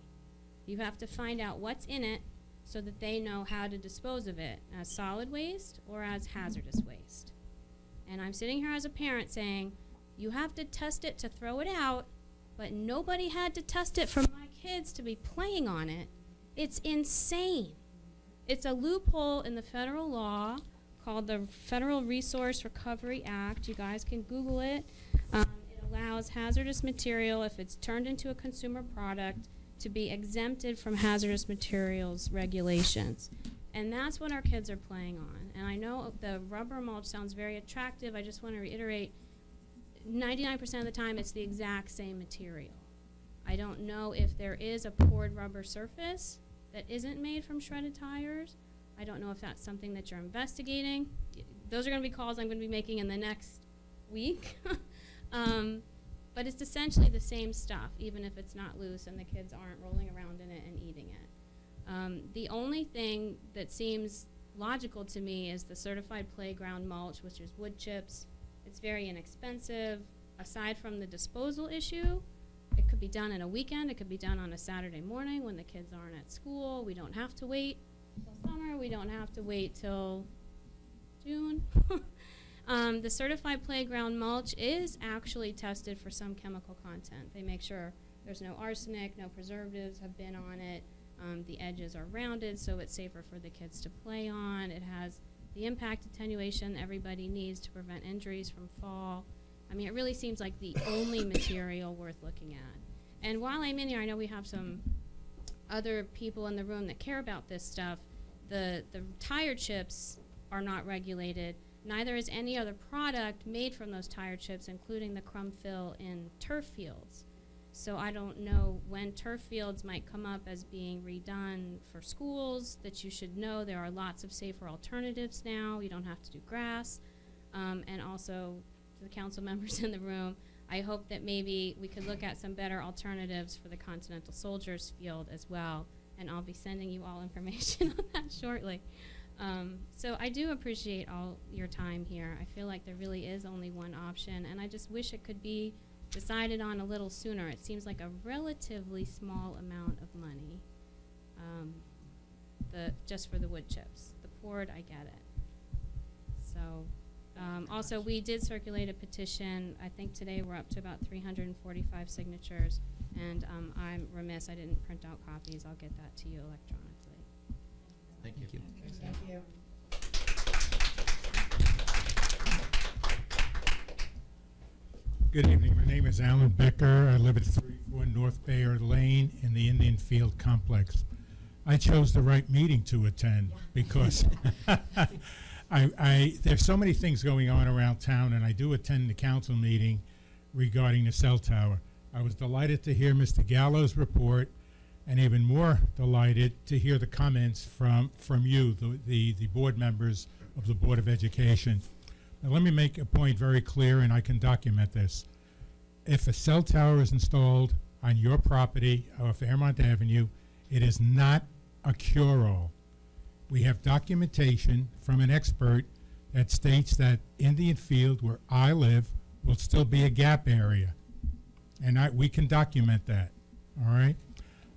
Speaker 17: You have to find out what's in it so that they know how to dispose of it as solid waste or as hazardous waste. And I'm sitting here as a parent saying, you have to test it to throw it out, but nobody had to test it for my kids to be playing on it. It's insane. It's a loophole in the federal law called the Federal Resource Recovery Act. You guys can Google it. It allows hazardous material, if it's turned into a consumer product, to be exempted from hazardous materials regulations. And that's what our kids are playing on. And I know the rubber mulch sounds very attractive. I just want to reiterate, 99% of the time it's the exact same material. I don't know if there is a poured rubber surface that isn't made from shredded tires. I don't know if that's something that you're investigating. Those are going to be calls I'm going to be making in the next week. But it's essentially the same stuff, even if it's not loose and the kids aren't rolling around in it and eating it. The only thing that seems logical to me is the certified playground mulch, which is wood chips. It's very inexpensive. Aside from the disposal issue, it could be done in a weekend. It could be done on a Saturday morning when the kids aren't at school. We don't have to wait till summer. We don't have to wait till June. The certified playground mulch is actually tested for some chemical content. They make sure there's no arsenic, no preservatives have been on it. The edges are rounded, so it's safer for the kids to play on. It has the impact attenuation everybody needs to prevent injuries from fall. I mean, it really seems like the only material worth looking at. And while I'm in here, I know we have some other people in the room that care about this stuff. The tire chips are not regulated. Neither is any other product made from those tire chips, including the crumb fill in turf fields. So I don't know when turf fields might come up as being redone for schools, that you should know there are lots of safer alternatives now. You don't have to do grass. And also, to the council members in the room, I hope that maybe we could look at some better alternatives for the Continental Soldiers field as well. And I'll be sending you all information on that shortly. So I do appreciate all your time here. I feel like there really is only one option, and I just wish it could be decided on a little sooner. It seems like a relatively small amount of money, just for the wood chips. The cord, I get it. So, also, we did circulate a petition. I think today we're up to about 345 signatures, and I'm remiss I didn't print out copies. I'll get that to you electronically.
Speaker 10: Thank you.
Speaker 9: Thank you.
Speaker 8: Good evening. My name is Alan Becker. I live at 34 North Bayard Lane in the Indian Field Complex. I chose the right meeting to attend because there's so many things going on around town, and I do attend the council meeting regarding the cell tower. I was delighted to hear Mr. Gallo's report, and even more delighted to hear the comments from you, the board members of the Board of Education. Now, let me make a point very clear, and I can document this. If a cell tower is installed on your property off Fairmont Avenue, it is not a cure-all. We have documentation from an expert that states that Indian Field, where I live, will still be a gap area. And we can document that, all right?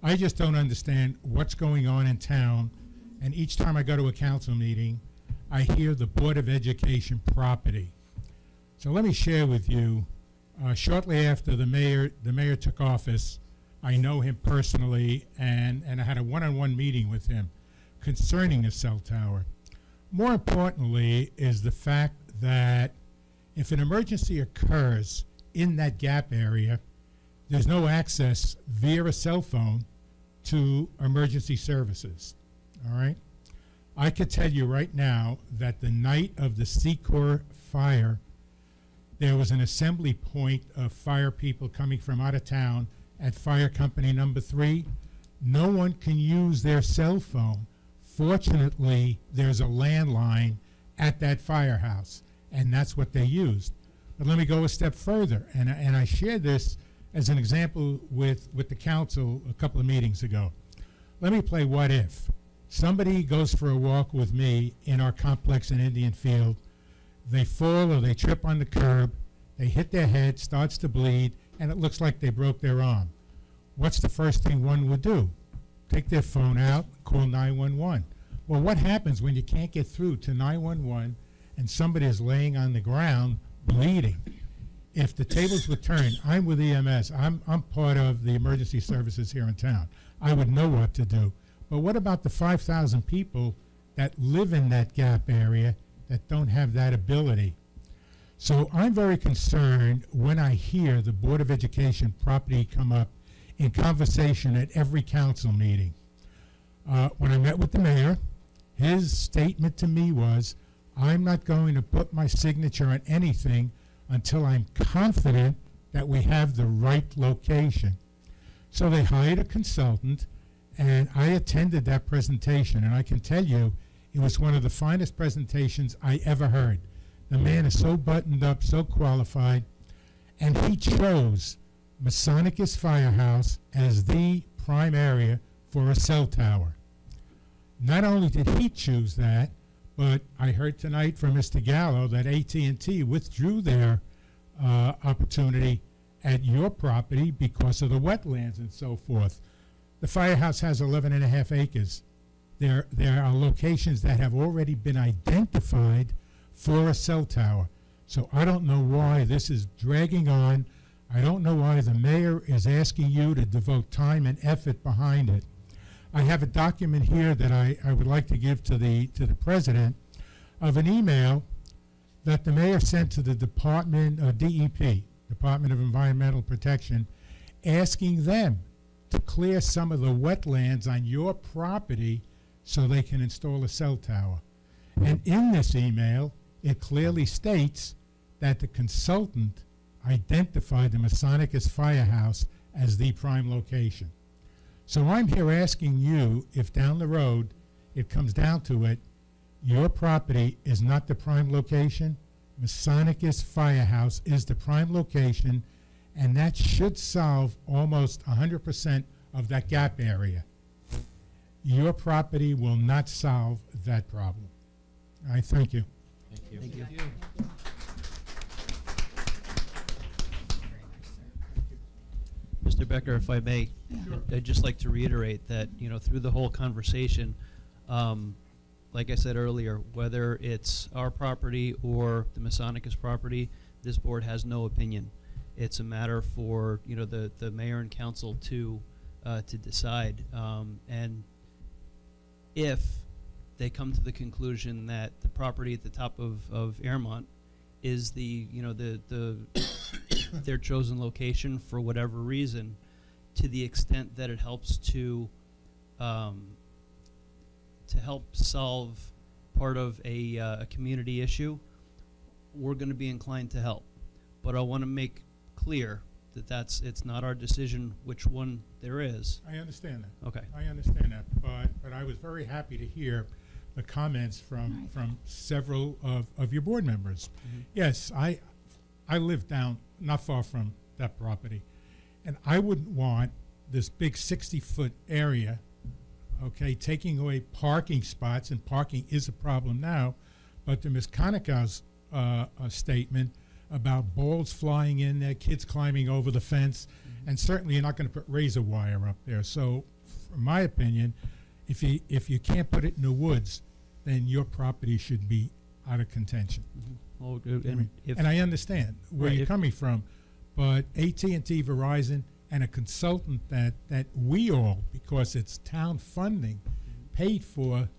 Speaker 8: I just don't understand what's going on in town, and each time I go to a council meeting, I hear the Board of Education property. So let me share with you, shortly after the mayor took office, I know him personally, and I had a one-on-one meeting with him concerning the cell tower. More importantly is the fact that if an emergency occurs in that gap area, there's no access via a cell phone to emergency services, all right? I could tell you right now that the night of the Secor fire, there was an assembly point of fire people coming from out of town at fire company number 3. No one can use their cell phone. Fortunately, there's a landline at that firehouse, and that's what they used. But let me go a step further, and I shared this as an example with the council a couple of meetings ago. Let me play what if. Somebody goes for a walk with me in our complex in Indian Field. They fall or they trip on the curb. They hit their head, starts to bleed, and it looks like they broke their arm. What's the first thing one would do? Take their phone out, call 911. Well, what happens when you can't get through to 911 and somebody is laying on the ground bleeding? If the tables were turned, I'm with EMS. I'm part of the emergency services here in town. I would know what to do. But what about the 5,000 people that live in that gap area that don't have that ability? So I'm very concerned when I hear the Board of Education property come up in conversation at every council meeting. When I met with the mayor, his statement to me was, I'm not going to put my signature on anything until I'm confident that we have the right location. So they hired a consultant, and I attended that presentation, and I can tell you it was one of the finest presentations I ever heard. The man is so buttoned up, so qualified, and he chose Masonicus Firehouse as the prime area for a cell tower. Not only did he choose that, but I heard tonight from Mr. Gallo that AT&T withdrew their opportunity at your property because of the wetlands and so forth. The firehouse has 11.5 acres. There are locations that have already been identified for a cell tower. So I don't know why this is dragging on. I don't know why the mayor is asking you to devote time and effort behind it. I have a document here that I would like to give to the president of an email that the mayor sent to the Department of DEP, Department of Environmental Protection, asking them to clear some of the wetlands on your property so they can install a cell tower. And in this email, it clearly states that the consultant identified the Masonicus Firehouse as the prime location. So I'm here asking you if down the road it comes down to it, your property is not the prime location, Masonicus Firehouse is the prime location, and that should solve almost 100% of that gap area. Your property will not solve that problem. I thank you.
Speaker 10: Thank you.
Speaker 5: Thank you. Mr. Becker, if I may, I'd just like to reiterate that, you know, through the whole conversation, like I said earlier, whether it's our property or the Masonicus property, this board has no opinion. It's a matter for, you know, the mayor and council to decide. And if they come to the conclusion that the property at the top of Airmont is the, you know, the their chosen location for whatever reason, to the extent that it helps to help solve part of a community issue, we're going to be inclined to help. But I want to make clear that it's not our decision which one there is.
Speaker 8: I understand that.
Speaker 5: Okay.
Speaker 8: I understand that, but I was very happy to hear the comments from several of your board members.
Speaker 5: Mhm.
Speaker 8: Yes, I live down not far from that property, and I wouldn't want this big 60-foot area, okay, taking away parking spots, and parking is a problem now, but to Ms. Koniko's statement about balls flying in there, kids climbing over the fence, and certainly you're not going to put razor wire up there. So, in my opinion, if you can't put it in the woods, then your property should be out of contention.
Speaker 5: Well,
Speaker 8: And I understand where
Speaker 5: Right,
Speaker 8: you're
Speaker 5: if-
Speaker 8: coming from, but AT&T, Verizon, and a consultant that we all, because it's town funding, paid for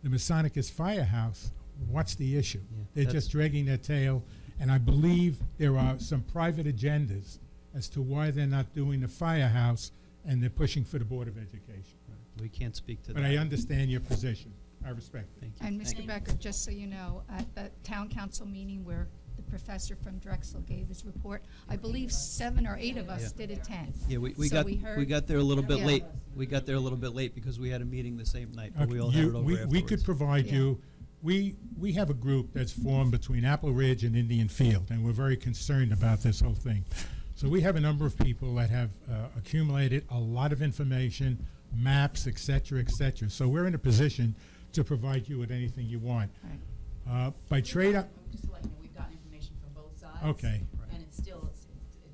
Speaker 8: the Masonicus Firehouse, what's the issue? They're
Speaker 5: that's-
Speaker 8: just dragging their tail, and I believe there are some private agendas as to why they're not doing the firehouse, and they're pushing for the Board of Education.
Speaker 5: We can't speak to
Speaker 8: But
Speaker 5: that.
Speaker 8: I understand your position. I respect it.
Speaker 5: Thank you.
Speaker 14: And Mr. Becker, just so you know, at the town council meeting where the professor from Drexel gave his report, I believe 7 or 8 of us
Speaker 5: Yeah.
Speaker 14: did attend.
Speaker 5: Yeah, we
Speaker 14: So
Speaker 5: got
Speaker 14: heard-
Speaker 5: got there a little bit
Speaker 14: Yeah.
Speaker 5: late. We got there a little bit late because we had a meeting the same night, but we all
Speaker 8: Okay,
Speaker 5: had it over
Speaker 8: we
Speaker 5: afterwards.
Speaker 8: could provide you, we have a group that's formed between Apple Ridge and Indian Field, and we're very concerned about this whole thing. So we have a number of people that have accumulated a lot of information, maps, et cetera, et cetera. So we're in a position to provide you with anything you want. By trade,
Speaker 1: Just to let you know, we've gotten information from both sides.
Speaker 8: Okay.
Speaker 1: And it's still, it's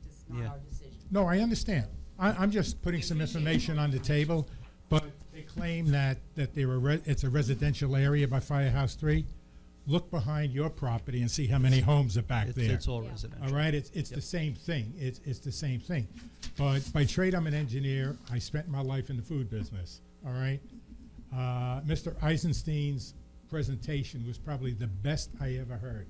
Speaker 1: just not
Speaker 8: Yeah.
Speaker 1: our decision.
Speaker 8: No, I understand. I'm just putting some information on the table, but they claim that it's a residential area by Firehouse 3. Look behind your property and see how many homes are back there.
Speaker 5: It's all residential.
Speaker 8: All right, it's the same thing. It's the same thing. But by trade, I'm an engineer. I spent my life in the food business. All right. Mr. Eisenstein's presentation was probably the best I ever heard.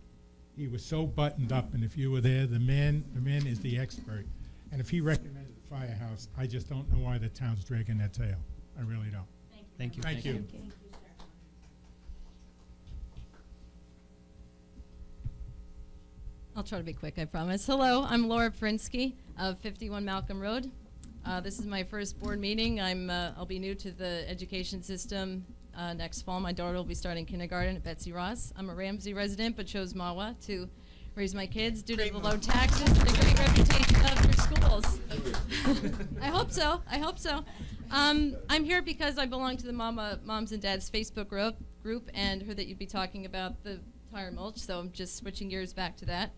Speaker 8: He was so buttoned up, and if you were there, the man is the expert. And if he recommended the firehouse, I just don't know why the town's dragging their tail. I really don't.
Speaker 5: Thank you.
Speaker 8: Thank you.
Speaker 18: I'll try to be quick, I promise. Hello, I'm Laura Prinsky of 51 Malcolm Road. This is my first board meeting. I'll be new to the education system next fall. My daughter will be starting kindergarten at Betsy Ross. I'm a Ramsey resident, but chose Mahwah to raise my kids due to the low taxes and the great reputation of your schools. I hope so. I hope so. I'm here because I belong to the Moms and Dads Facebook group and heard that you'd be talking about the tire mulch, so I'm just switching gears back to that.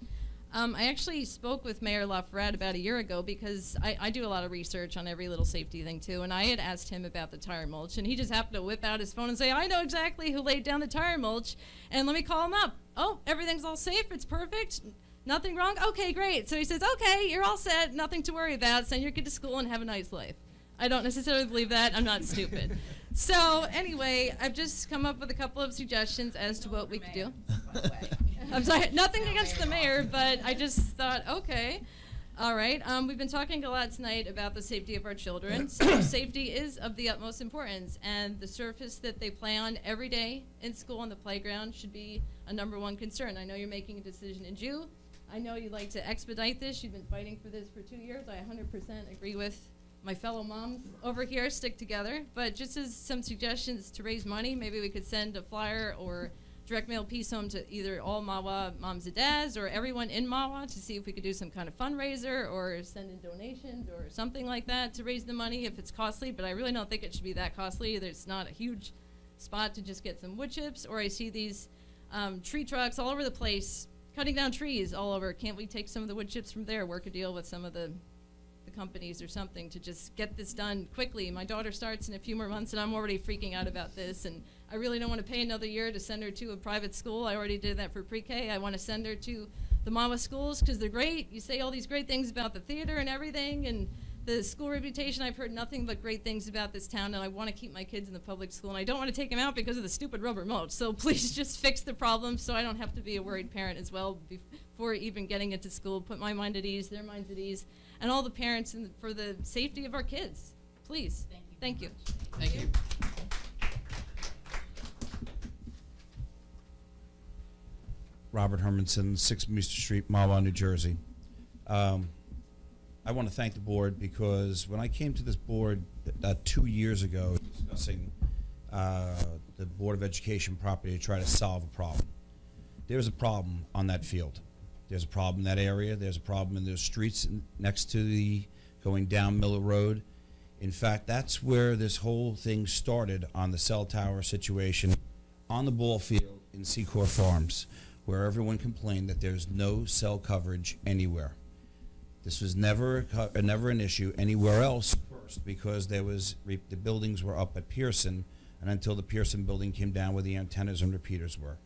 Speaker 18: I actually spoke with Mayor LaFerrette about a year ago because I do a lot of research on every little safety thing too, and I had asked him about the tire mulch, and he just happened to whip out his phone and say, I know exactly who laid down the tire mulch, and let me call him up. Oh, everything's all safe, it's perfect, nothing wrong? Okay, great. So he says, okay, you're all set, nothing to worry about, send your kid to school and have a nice life. I don't necessarily believe that, I'm not stupid. So anyway, I've just come up with a couple of suggestions as to what we could do. I'm sorry, nothing against the mayor, but I just thought, okay, all right. We've been talking a lot tonight about the safety of our children. So safety is of the utmost importance, and the surface that they play on every day in school on the playground should be a #1 concern. I know you're making a decision in June. I know you'd like to expedite this. You've been fighting for this for 2 years. I 100% agree with my fellow moms over here, stick together. But just as some suggestions to raise money, maybe we could send a flyer or direct mail piece home to either all Mahwah moms and dads or everyone in Mahwah to see if we could do some kind of fundraiser or send in donations or something like that to raise the money if it's costly. But I really don't think it should be that costly. There's not a huge spot to just get some wood chips. Or I see these tree trucks all over the place cutting down trees all over. Can't we take some of the wood chips from there, work a deal with some of the companies or something to just get this done quickly? My daughter starts in a few more months and I'm already freaking out about this, and I really don't want to pay another year to send her to a private school. I already did that for pre-K. I want to send her to the Mahwah schools because they're great. You say all these great things about the theater and everything and the school reputation. I've heard nothing but great things about this town, and I want to keep my kids in the public school, and I don't want to take them out because of the stupid rubber mulch. So please just fix the problem so I don't have to be a worried parent as well before even getting into school. Put my mind at ease, their minds at ease, and all the parents for the safety of our kids. Please. Thank you.
Speaker 10: Thank you.
Speaker 19: Robert Hermanson, 6 Meester Street, Mahwah, New Jersey. I want to thank the board because when I came to this board 2 years ago discussing the Board of Education property to try to solve a problem, there's a problem on that field. There's a problem in that area. There's a problem in those streets next to the going down Miller Road. In fact, that's where this whole thing started, on the cell tower situation on the ball field in Secor Farms, where everyone complained that there's no cell coverage anywhere. This was never an issue anywhere else first because there was the buildings were up at Pearson, and until the Pearson building came down where the antennas and repeaters were.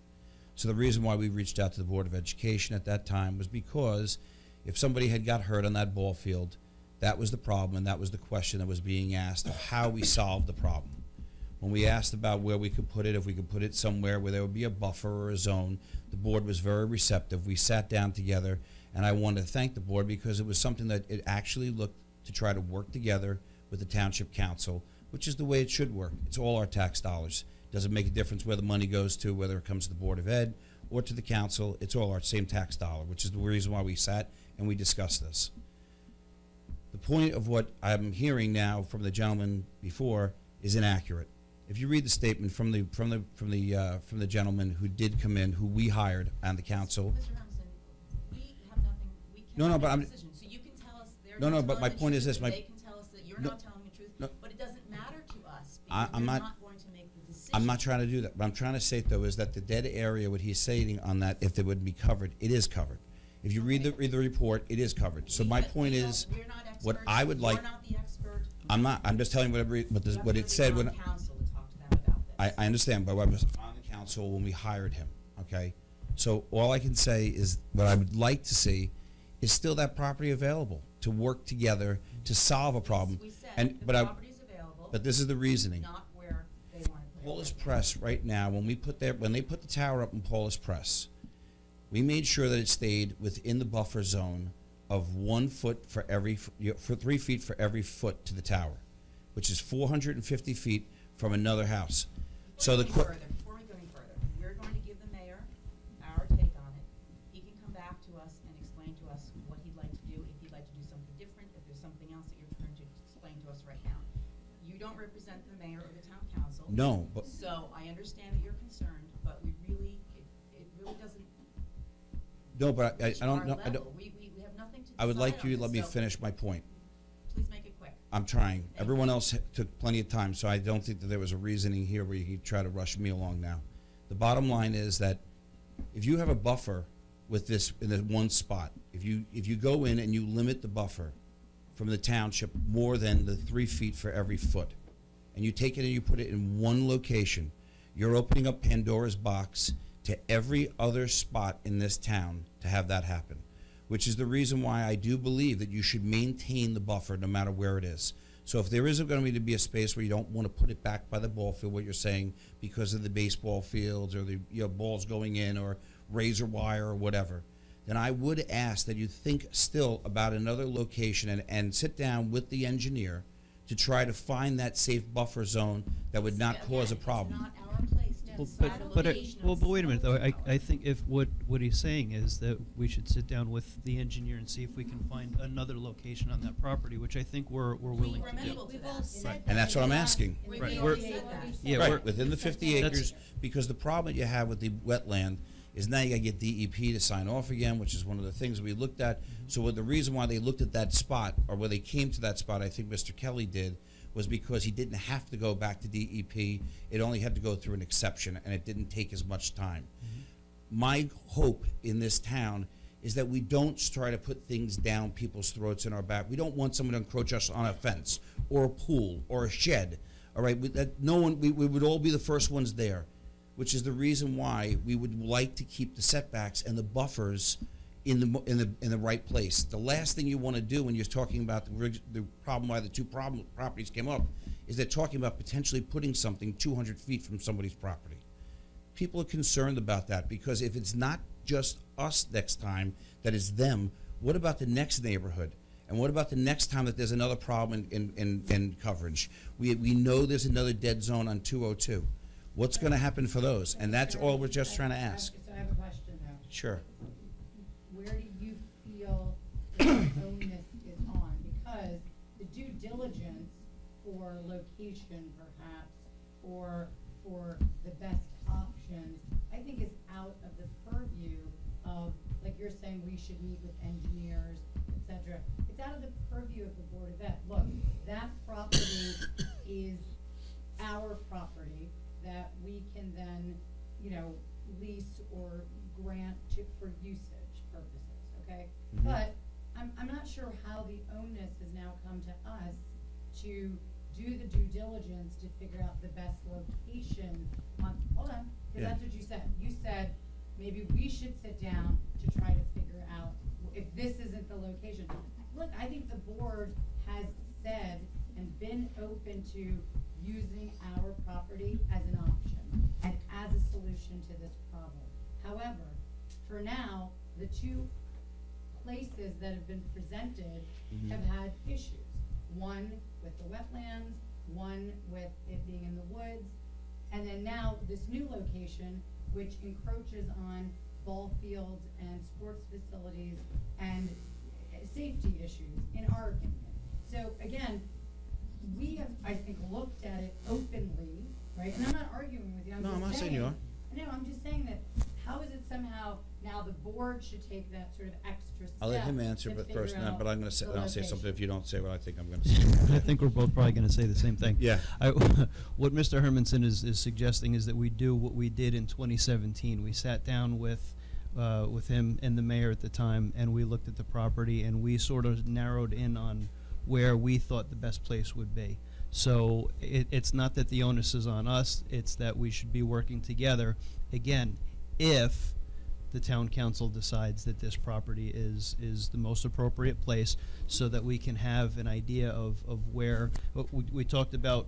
Speaker 19: So the reason why we reached out to the Board of Education at that time was because if somebody had got hurt on that ball field, that was the problem, and that was the question that was being asked of how we solved the problem. When we asked about where we could put it, if we could put it somewhere where there would be a buffer or a zone, the board was very receptive. We sat down together, and I wanted to thank the board because it was something that it actually looked to try to work together with the Township Council, which is the way it should work. It's all our tax dollars. It doesn't make a difference where the money goes to, whether it comes to the Board of Ed or to the council. It's all our same tax dollar, which is the reason why we sat and we discussed this. The point of what I'm hearing now from the gentleman before is inaccurate. If you read the statement from the gentleman who did come in, who we hired on the council.
Speaker 1: Mr. Hermanson, we have nothing, we
Speaker 19: No,
Speaker 1: cannot
Speaker 19: but
Speaker 1: make a
Speaker 19: I'm.
Speaker 1: decision. So you can tell us they're
Speaker 19: No,
Speaker 1: not
Speaker 19: no, but
Speaker 1: telling
Speaker 19: my
Speaker 1: the
Speaker 19: point
Speaker 1: truth,
Speaker 19: is this.
Speaker 1: and
Speaker 19: My.
Speaker 1: they can tell us that you're
Speaker 19: No,
Speaker 1: not telling the truth,
Speaker 19: no.
Speaker 1: but it doesn't matter to us
Speaker 19: I-
Speaker 1: because
Speaker 19: I'm
Speaker 1: we're
Speaker 19: not-
Speaker 1: not going to make the decision.
Speaker 19: I'm not trying to do that. What I'm trying to say, though, is that the dead area, what he's saying on that, if it would be covered, it is covered. If you read the report, it is covered. So my point is,
Speaker 1: We're not experts.
Speaker 19: what I would like.
Speaker 1: You're not the expert.
Speaker 19: I'm not. I'm just telling you what it said. When
Speaker 1: Council to talk to them about this.
Speaker 19: I understand, but I was on the council when we hired him. Okay, so all I can say is what I would like to see is still that property available to work together to solve a problem.
Speaker 1: We said
Speaker 19: And
Speaker 1: the
Speaker 19: but
Speaker 1: property's available.
Speaker 19: But this is the reasoning.
Speaker 1: Not where they want to put it.
Speaker 19: Paulus Press right now, when they put the tower up in Paulus Press, we made sure that it stayed within the buffer zone of 1 foot for 3 feet for every foot to the tower, which is 450 feet from another house. So
Speaker 1: Before we go any further, we're going to give the mayor our take on it. He can come back to us and explain to us what he'd like to do, if he'd like to do something different, if there's something else that you're trying to explain to us right now. You don't represent the mayor or the town council.
Speaker 19: No, but.
Speaker 1: So I understand that you're concerned, but it really doesn't.
Speaker 19: No, but I
Speaker 1: reach
Speaker 19: don't
Speaker 1: our
Speaker 19: know.
Speaker 1: level. We have nothing to
Speaker 19: I would like
Speaker 1: decide
Speaker 19: you
Speaker 1: on
Speaker 19: to let
Speaker 1: this,
Speaker 19: me
Speaker 1: so
Speaker 19: finish my point.
Speaker 1: Please make it quick.
Speaker 19: I'm trying. Everyone else took plenty of time, so I don't think that there was a reasoning here where you could try to rush me along now. The bottom line is that if you have a buffer with this in the one spot, if you go in and you limit the buffer from the township more than the 3 feet for every foot, and you take it and you put it in one location, you're opening up Pandora's box to every other spot in this town to have that happen, which is the reason why I do believe that you should maintain the buffer no matter where it is. So if there is going to be a space where you don't want to put it back by the ball field, what you're saying, because of the baseball fields or the balls going in or razor wire or whatever, then I would ask that you think still about another location and sit down with the engineer to try to find that safe buffer zone that would not cause a problem.
Speaker 1: It's not our place to
Speaker 5: Well,
Speaker 1: decide the
Speaker 5: but
Speaker 1: location of
Speaker 5: well,
Speaker 1: the
Speaker 5: but wait a minute though.
Speaker 1: cell
Speaker 5: I think if what he's saying is that we should sit down with the engineer and see if we can find another location on that property, which I think we're willing to do.
Speaker 1: We've all said
Speaker 5: Right.
Speaker 19: And that's what I'm asking.
Speaker 1: We
Speaker 5: Right.
Speaker 1: already
Speaker 5: We're-
Speaker 1: said that.
Speaker 5: Yeah,
Speaker 19: Right,
Speaker 5: we're-
Speaker 19: within the 50
Speaker 5: That's-
Speaker 19: acres, because the problem you have with the wetland is now you gotta get DEP to sign off again, which is one of the things we looked at. So the reason why they looked at that spot, or where they came to that spot, I think Mr. Kelly did, was because he didn't have to go back to DEP. It only had to go through an exception, and it didn't take as much time. My hope in this town is that we don't try to put things down people's throats in our back. We don't want someone to encroach us on a fence, or a pool, or a shed. All right, we would all be the first ones there, which is the reason why we would like to keep the setbacks and the buffers in the right place. The last thing you want to do when you're talking about the problem why the two properties came up is they're talking about potentially putting something 200 feet from somebody's property. People are concerned about that, because if it's not just us next time that is them, what about the next neighborhood? And what about the next time that there's another problem in coverage? We know there's another dead zone on 202. What's going to happen for those? And that's all we're just trying to ask.
Speaker 13: So I have a question though.
Speaker 19: Sure.
Speaker 13: Where do you feel the onus is on? Because the due diligence for location perhaps, or for the best options, I think is out of the purview of, like you're saying, we should meet with engineers, et cetera. It's out of the purview of the Board of Ed. Look, that property is our property that we can then, lease or grant for usage purposes, okay?
Speaker 19: Mhm.
Speaker 13: But I'm not sure how the onus has now come to us to do the due diligence to figure out the best location hold on, because
Speaker 19: Yeah.
Speaker 13: that's what you said. You said maybe we should sit down to try to figure out if this isn't the location. Look, I think the board has said and been open to using our property as an option and as a solution to this problem. However, for now, the two places that have been presented
Speaker 19: Mhm.
Speaker 13: have had issues. One with the wetlands, one with it being in the woods, and then now this new location, which encroaches on ball fields and sports facilities and safety issues, in our opinion. So again, we have, I think, looked at it openly, right? And I'm not arguing with you.
Speaker 19: No, I'm not saying you are.
Speaker 13: No, I'm just saying that how is it somehow now the board should take that sort of extra step?
Speaker 19: I'll let him answer,
Speaker 13: to
Speaker 19: but
Speaker 13: figure
Speaker 19: first,
Speaker 13: out
Speaker 19: but I'm going to say,
Speaker 13: the
Speaker 19: I'll say something
Speaker 13: location?
Speaker 19: if you don't say what I think I'm going to say.
Speaker 5: I think we're both probably going to say the same thing.
Speaker 19: Yeah.
Speaker 5: What Mr. Hermanson is suggesting is that we do what we did in 2017. We sat down with him and the mayor at the time, and we looked at the property, and we sort of narrowed in on where we thought the best place would be. So it's not that the onus is on us, it's that we should be working together, again, if the town council decides that this property is the most appropriate place, so that we can have an idea of where, we talked about,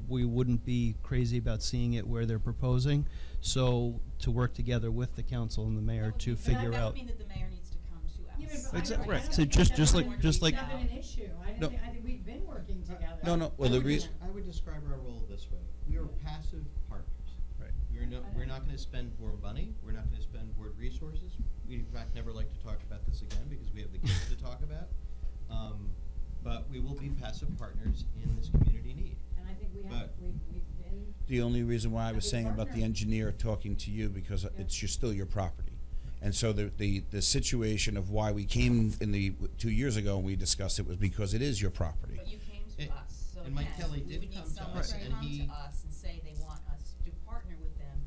Speaker 5: we wouldn't be crazy about seeing it where they're proposing, so to work together with the council and the mayor to figure
Speaker 1: That
Speaker 5: out.
Speaker 1: would mean that the mayor needs to come to us.
Speaker 13: Yeah, but I
Speaker 5: Exactly,
Speaker 13: don't-
Speaker 5: right.
Speaker 13: I don't
Speaker 5: So
Speaker 13: think
Speaker 5: just
Speaker 13: that's
Speaker 5: like-
Speaker 13: been
Speaker 5: just like-
Speaker 13: an issue.
Speaker 19: No.
Speaker 13: I think we've been working together.
Speaker 19: No, well, the reason,
Speaker 10: I would describe our role this way. We are passive partners.
Speaker 5: Right.
Speaker 10: We're not going to spend more money. We're not going to spend more resources. We, in fact, never like to talk about this again because we have the kids to talk about. But we will be passive partners in this community need.
Speaker 13: And I think we've been.
Speaker 19: the only reason why I was
Speaker 13: Good
Speaker 19: saying about the
Speaker 13: partner.
Speaker 19: engineer talking to you, because it's still your property. And so the situation of why we came in 2 years ago and we discussed it was because it is your property.
Speaker 1: But you came to us, so
Speaker 10: and Mike
Speaker 1: yes,
Speaker 10: Kelly
Speaker 1: we
Speaker 10: did
Speaker 1: would need
Speaker 10: come to
Speaker 1: someone
Speaker 10: us,
Speaker 1: to
Speaker 10: and
Speaker 1: come
Speaker 10: he-
Speaker 1: to us and say they want us to partner with them,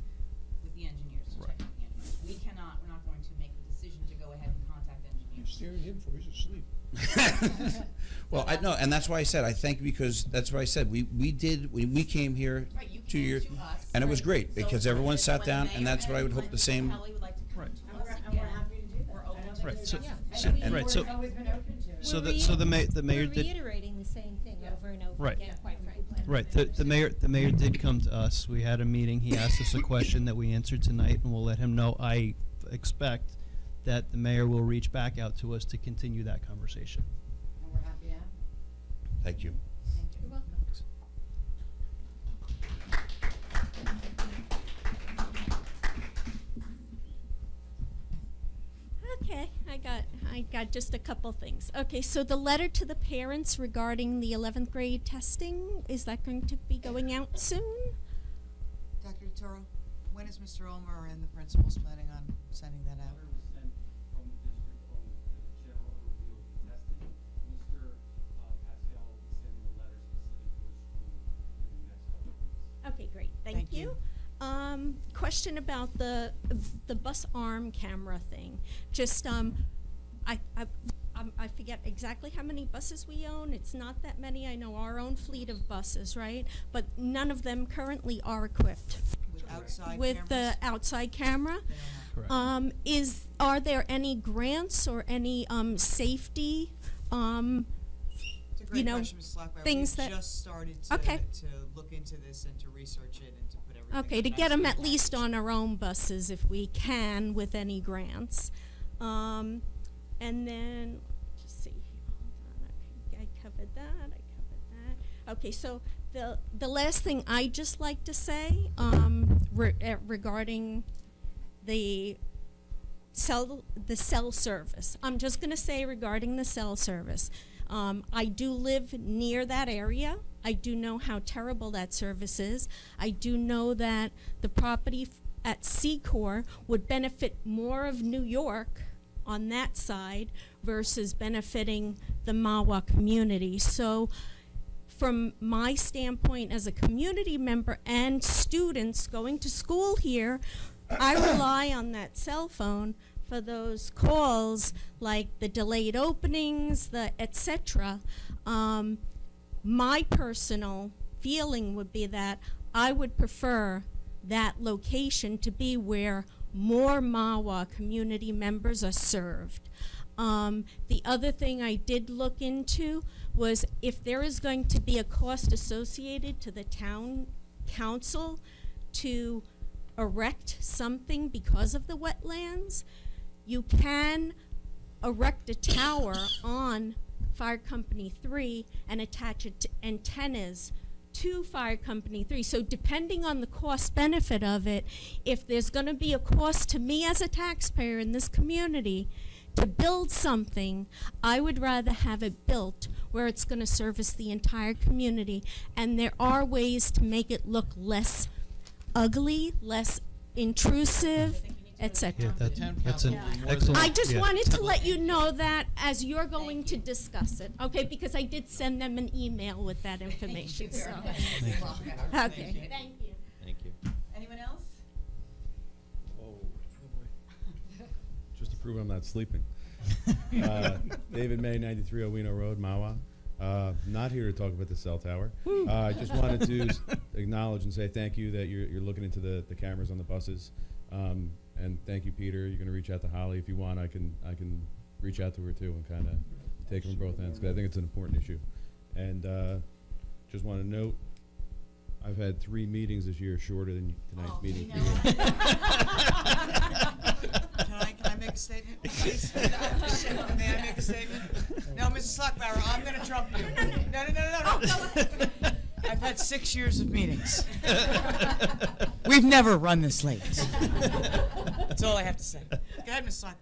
Speaker 1: with the engineers, to check with the engineers. We're not going to make the decision to go ahead and contact engineers.
Speaker 16: Staring him for, he's asleep.
Speaker 19: Well, I know, and that's why I said, I think, because that's what I said, we did, when we came here
Speaker 1: Right, you
Speaker 19: 2
Speaker 1: came
Speaker 19: years,
Speaker 1: to us,
Speaker 19: and it was
Speaker 1: right.
Speaker 19: great,
Speaker 1: So
Speaker 19: because
Speaker 1: when
Speaker 19: everyone
Speaker 1: the-
Speaker 19: sat
Speaker 1: when
Speaker 19: down,
Speaker 1: the
Speaker 19: and that's what I would hope the same.
Speaker 1: Kelly would like to come
Speaker 5: Right.
Speaker 1: to
Speaker 13: And
Speaker 1: us
Speaker 13: we're
Speaker 1: again.
Speaker 13: happy to do that.
Speaker 1: We're
Speaker 13: I
Speaker 1: open
Speaker 13: don't
Speaker 1: to
Speaker 13: think
Speaker 5: Right,
Speaker 13: there's-
Speaker 5: so-
Speaker 13: I
Speaker 5: so-
Speaker 13: think the
Speaker 5: right,
Speaker 13: board's
Speaker 5: so-
Speaker 13: always been open to it.
Speaker 5: So the mayor
Speaker 12: We're
Speaker 5: did.
Speaker 12: reiterating the same thing over and over
Speaker 5: Right.
Speaker 12: again, quite frankly.
Speaker 5: Right, the mayor did come to us, we had a meeting, he asked us a question that we answered tonight, and we'll let him know. I expect that the mayor will reach back out to us to continue that conversation.
Speaker 13: And we're happy to have it.
Speaker 19: Thank you.
Speaker 12: You're welcome.
Speaker 20: got just a couple things. Okay, so the letter to the parents regarding the 11th grade testing, is that going to be going out soon?
Speaker 9: Dr. DeToro, when is Mr. Ulmer and the principals planning on sending that out?
Speaker 15: Letter was sent from the district on the general overview of the testing. Mr. Pascal will be sending a letter specific to the school in the next couple of weeks.
Speaker 20: Okay, great. Thank you. Question about the bus arm camera thing. Just I forget exactly how many buses we own. It's not that many. I know our own fleet of buses, right? But none of them currently are equipped
Speaker 9: With
Speaker 20: the outside camera.
Speaker 5: Correct.
Speaker 20: Are there any grants or any safety?
Speaker 9: It's a great question, Ms. Slackby.
Speaker 20: Things
Speaker 9: We've
Speaker 20: that
Speaker 9: just started to look into this and to research it and to put everything.
Speaker 20: Okay, to get them at least on our own buses if we can with any grants. And then, just see, hold on, okay, I covered that. Okay, so the last thing I'd just like to say regarding the cell service. I'm just going to say regarding the cell service. I do live near that area. I do know how terrible that service is. I do know that the property at Secor would benefit more of New York on that side versus benefiting the Mahwah community. So from my standpoint as a community member and students going to school here, I rely on that cell phone for those calls like the delayed openings, the etc. My personal feeling would be that I would prefer that location to be where more Mahwah community members are served. The other thing I did look into was if there is going to be a cost associated to the town council to erect something because of the wetlands, you can erect a tower on Fire Company 3 and attach it to antennas to Fire Company 3. So depending on the cost benefit of it, if there's going to be a cost to me as a taxpayer in this community to build something, I would rather have it built where it's going to service the entire community. And there are ways to make it look less ugly, less intrusive, etc.
Speaker 5: Yeah, that's an excellent.
Speaker 20: I just wanted to let you know that as you're going to discuss it, okay? Because I did send them an email with that information. So. Okay. Thank you.
Speaker 10: Thank you.
Speaker 9: Anyone else?
Speaker 21: Just to prove I'm not sleeping. David May, 93 Owino Road, Mahwah. Not here to talk about the cell tower. I just wanted to acknowledge and say thank you that you're looking into the cameras on the buses. And thank you, Peter. You're going to reach out to Holly if you want. I can reach out to her too and kind of take them from both ends because I think it's an important issue. And just want to note, I've had 3 meetings this year shorter than tonight's meeting.
Speaker 9: Can I make a statement, please? May I make a statement? No, Mrs. Slockbauer, I'm going to trump you. No. I've had 6 years of meetings. We've never run this late. That's all I have to say. Go ahead, Ms. Slockbauer.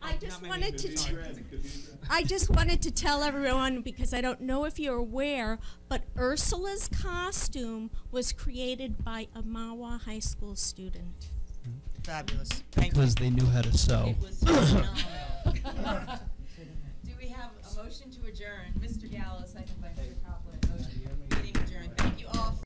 Speaker 20: I just wanted to tell everyone, because I don't know if you're aware, but Ursula's costume was created by a Mahwah High School student.
Speaker 9: Fabulous. Thank you.
Speaker 5: Because they knew how to sew.
Speaker 1: It was phenomenal. Do we have a motion to adjourn? Mr. Gallo, second by Mr. Copeland. Motion. Meeting adjourned. Thank you all.